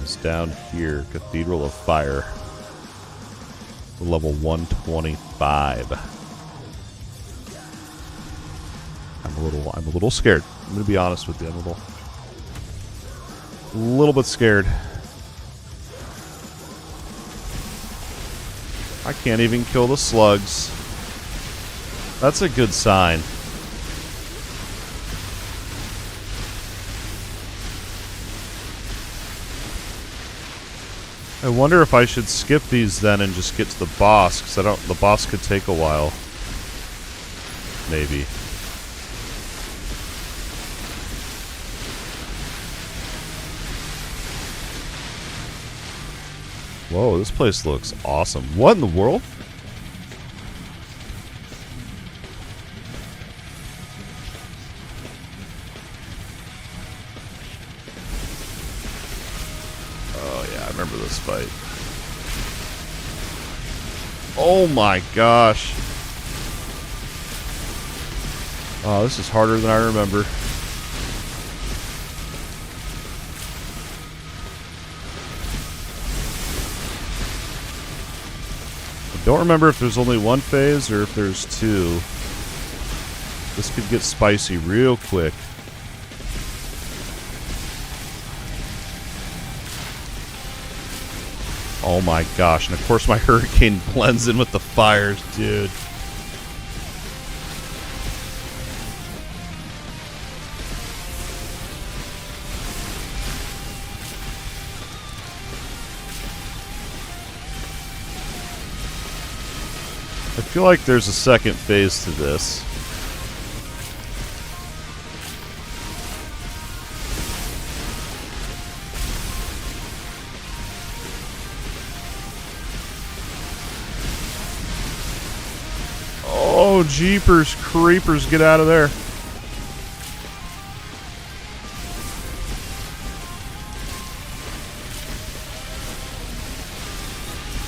Speaker 1: It's down here, Cathedral of Fire. Level 125. I'm a little scared. I'm gonna be honest with you. I'm a little bit scared. I can't even kill the slugs. That's a good sign. I wonder if I should skip these then and just get to the boss, because the boss could take a while. Maybe. Whoa, this place looks awesome. What in the world? Oh yeah, I remember this fight. Oh my gosh. Oh, this is harder than I remember. I don't remember if there's only one phase or if there's two. This could get spicy real quick. Oh my gosh, and of course my hurricane blends in with the fires, dude. I feel like there's a second phase to this. Oh, jeepers, creepers, get out of there.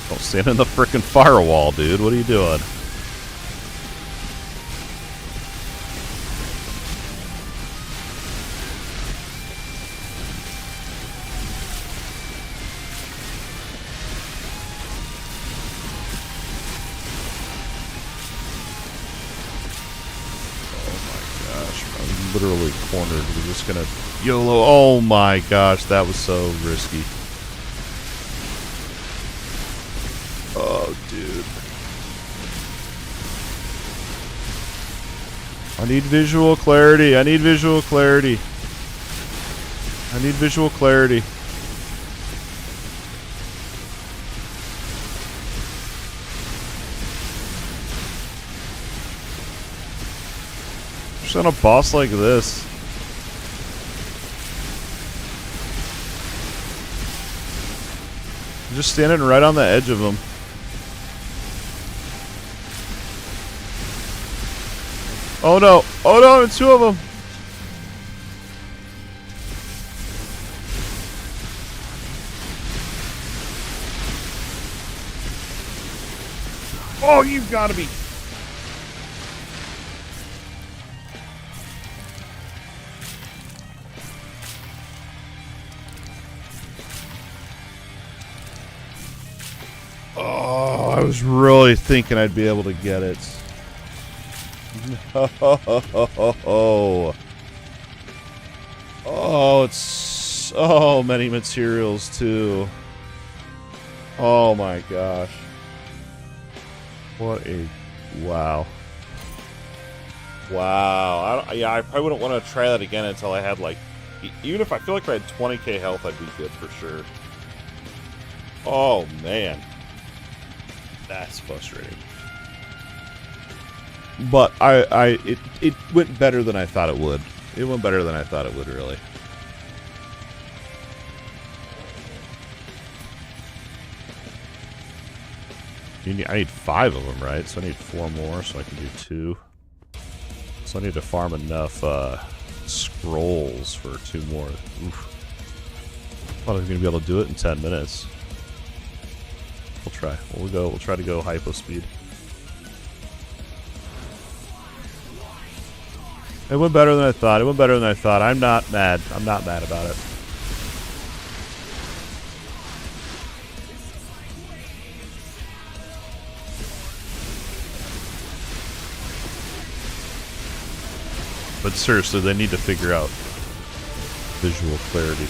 Speaker 1: Don't stand in the frickin' firewall, dude. What are you doing? Literally cornered. We're just gonna YOLO. Oh my gosh, that was so risky. Oh, dude. I need visual clarity. I need visual clarity. I need visual clarity. On a boss like this. I'm just standing right on the edge of him. Oh no! Oh no! It's two of them! Oh, you've got to be... Oh, I was really thinking I'd be able to get it. No. Oh, it's so many materials, too. Oh my gosh. What a... Wow. Wow. I probably wouldn't want to try that again until I had, like... Even if I feel like if I had 20k health, I'd be good for sure. Oh, man. That's frustrating. But it went better than I thought it would. It went better than I thought it would, really. I need 5 of them, right? So I need 4 more, so I can do 2. So I need to farm enough scrolls for 2 more. Oof. I thought I was going to be able to do it in 10 minutes. We'll try. We'll try to go hypo speed. It went better than I thought. It went better than I thought. I'm not mad. I'm not mad about it. But seriously, they need to figure out visual clarity.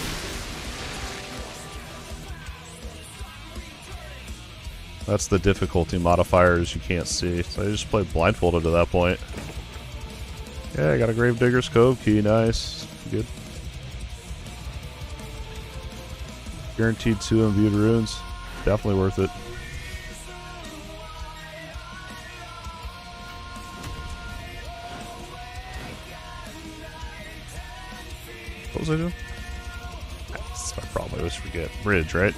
Speaker 1: That's the difficulty modifiers you can't see. So I just played blindfolded to that point. Yeah, I got a Gravedigger's Cove key. Nice. Good. Guaranteed 2 imbued runes. Definitely worth it. What was I doing? That's my problem. I always forget. Bridge, right?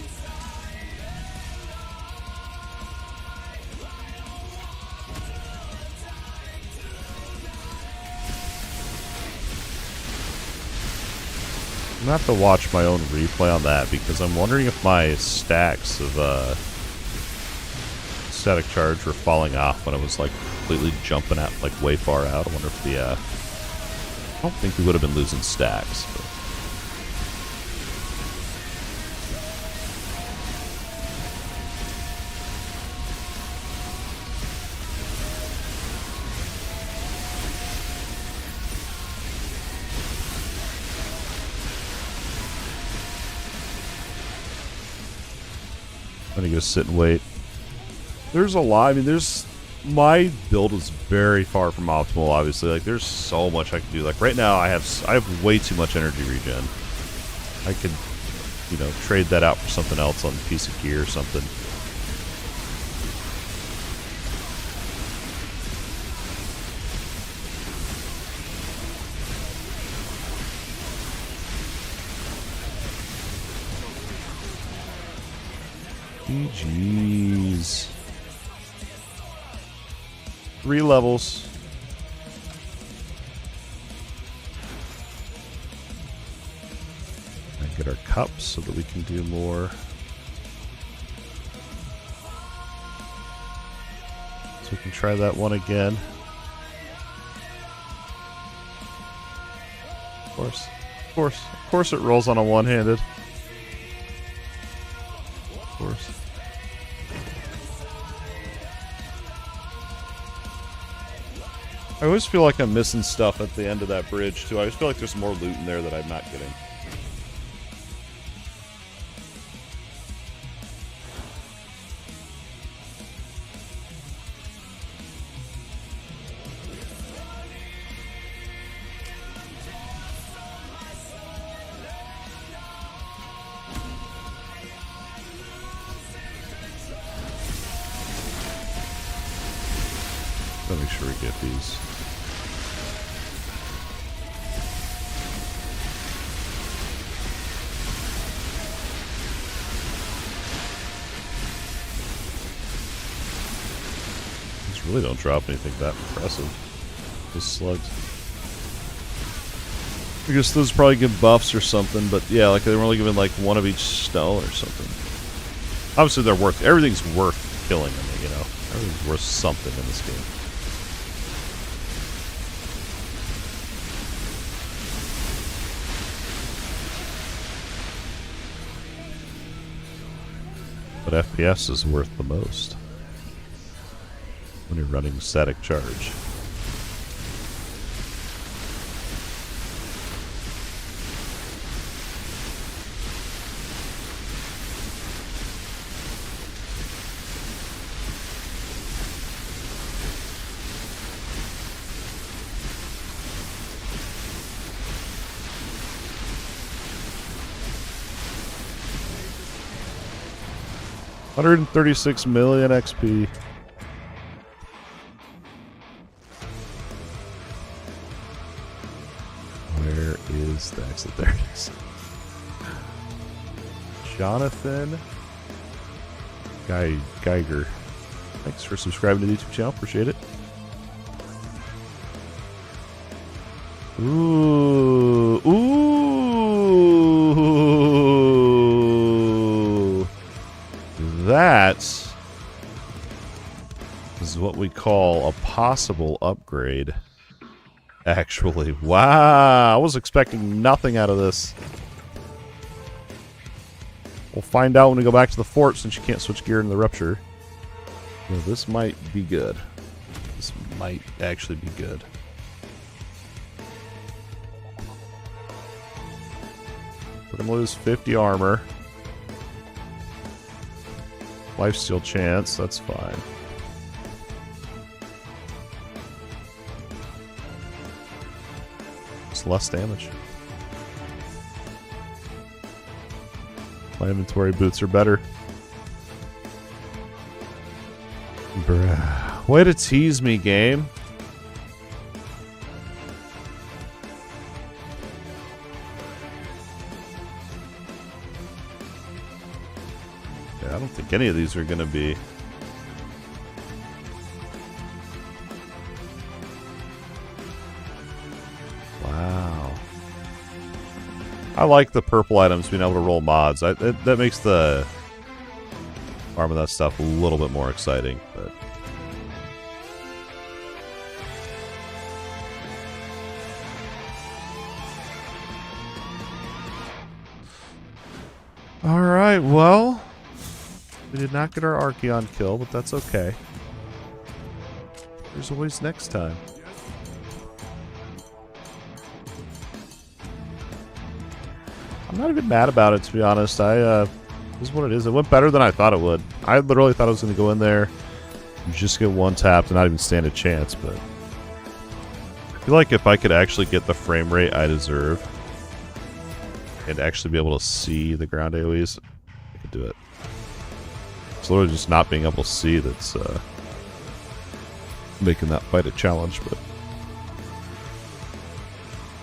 Speaker 1: I'm gonna have to watch my own replay on that because I'm wondering if my stacks of static charge were falling off when I was like completely jumping at like way far out. I wonder if the I don't think we would have been losing stacks. But. I'm gonna go sit and wait. There's a lot. I mean, my build is very far from optimal. Obviously, like there's so much I can do. Like right now, I have way too much energy regen. I could, trade that out for something else on a piece of gear or something. GG's. 3 levels. And get our cups so that we can do more. So we can try that one again. Of course it rolls on a one-handed. Of course. I always feel like I'm missing stuff at the end of that bridge, too. I always feel like there's more loot in there that I'm not getting. Let me make sure we get these. These really don't drop anything that impressive. Just slugs. I guess those probably give buffs or something, but yeah, like they're only giving like one of each stone or something. Obviously they're worth, everything's worth killing them, Everything's worth something in this game. But FPS is worth the most when you're running static charge. $136 million XP. Where is the exit? There it is. Jonathan Geiger. Thanks for subscribing to the YouTube channel. Appreciate it. Ooh. That is what we call a possible upgrade. Actually, wow. I was expecting nothing out of this. We'll find out when we go back to the fort since you can't switch gear in the rupture. Well, this might be good. This might actually be good. We're going to lose 50 armor. Lifesteal chance, that's fine. It's less damage. My inventory boots are better. Bruh. Way to tease me, game. I don't think any of these are going to be. Wow. I like the purple items being able to roll mods. That makes the farm of that stuff a little bit more exciting. But Alright, well, we did not get our Archeon kill, but that's okay. There's always next time. I'm not even mad about it, to be honest. This is what it is. It went better than I thought it would. I literally thought I was going to go in there and just get one tapped and not even stand a chance, but I feel like if I could actually get the frame rate I deserve and actually be able to see the ground AoEs, I could do it. It's literally just not being able to see that's making that fight a challenge, but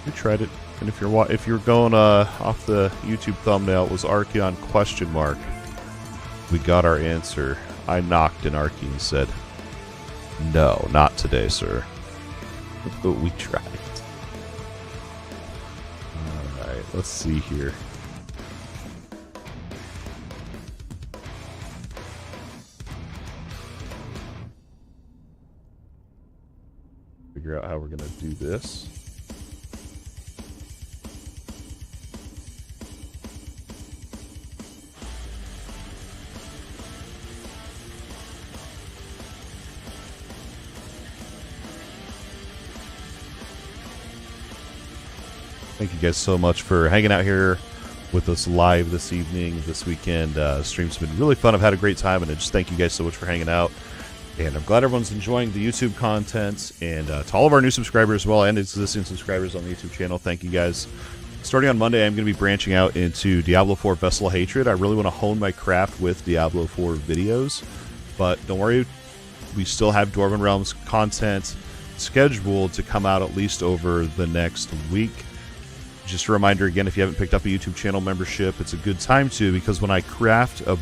Speaker 1: we tried it. And if you're going off the YouTube thumbnail, it was Archeon question mark. We got our answer. I knocked an Arche and said, "No, not today, sir." But we tried. Alright, let's see here. Figure out how we're going to do this. Thank you guys so much for hanging out here with us live this evening, this weekend. Stream's been really fun. I've had a great time, and I just thank you guys so much for hanging out. And I'm glad everyone's enjoying the YouTube content. And to all of our new subscribers as well, and existing subscribers on the YouTube channel, thank you guys. Starting on Monday, I'm going to be branching out into Diablo 4 Vessel Hatred. I really want to hone my craft with Diablo 4 videos. But don't worry, we still have Dwarven Realms content scheduled to come out at least over the next week. Just a reminder again, if you haven't picked up a YouTube channel membership, it's a good time to, because when I craft a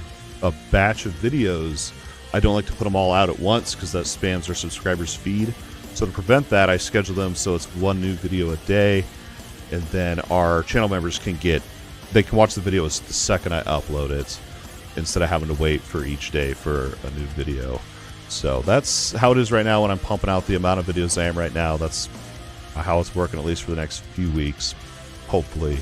Speaker 1: batch of videos, I don't like to put them all out at once because that spams our subscribers' feed. So to prevent that, I schedule them so it's one new video a day, and then our channel members can watch the video the second I upload it, instead of having to wait for each day for a new video. So that's how it is right now when I'm pumping out the amount of videos I am right now. That's how it's working, at least for the next few weeks. Hopefully.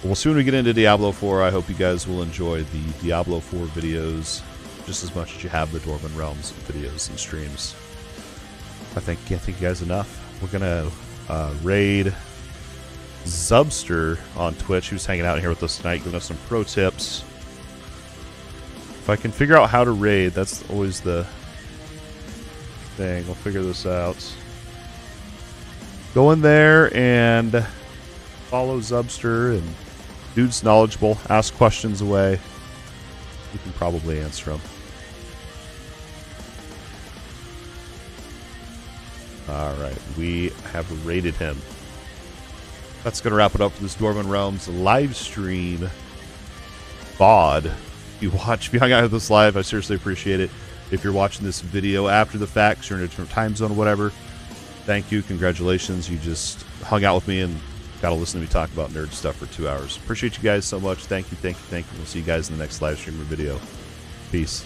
Speaker 1: We'll soon we get into Diablo 4. I hope you guys will enjoy the Diablo 4 videos just as much as you have the Dwarven Realms videos and streams. I can't thank you guys enough. We're gonna raid Zubster on Twitch, who's hanging out here with us tonight, giving us some pro tips. If I can figure out how to raid, that's always the thing. We'll figure this out. Go in there and follow Zubster, and dude's knowledgeable. Ask questions away. You can probably answer them. Alright, we have raided him. That's going to wrap it up for this Dwarven Realms live stream. VOD. If you hung out with us live, I seriously appreciate it. If you're watching this video after the fact, you're in a different time zone or whatever, thank you, congratulations. You just hung out with me and got to listen to me talk about nerd stuff for 2 hours. Appreciate you guys so much. Thank you, thank you, thank you. We'll see you guys in the next live stream or video. Peace.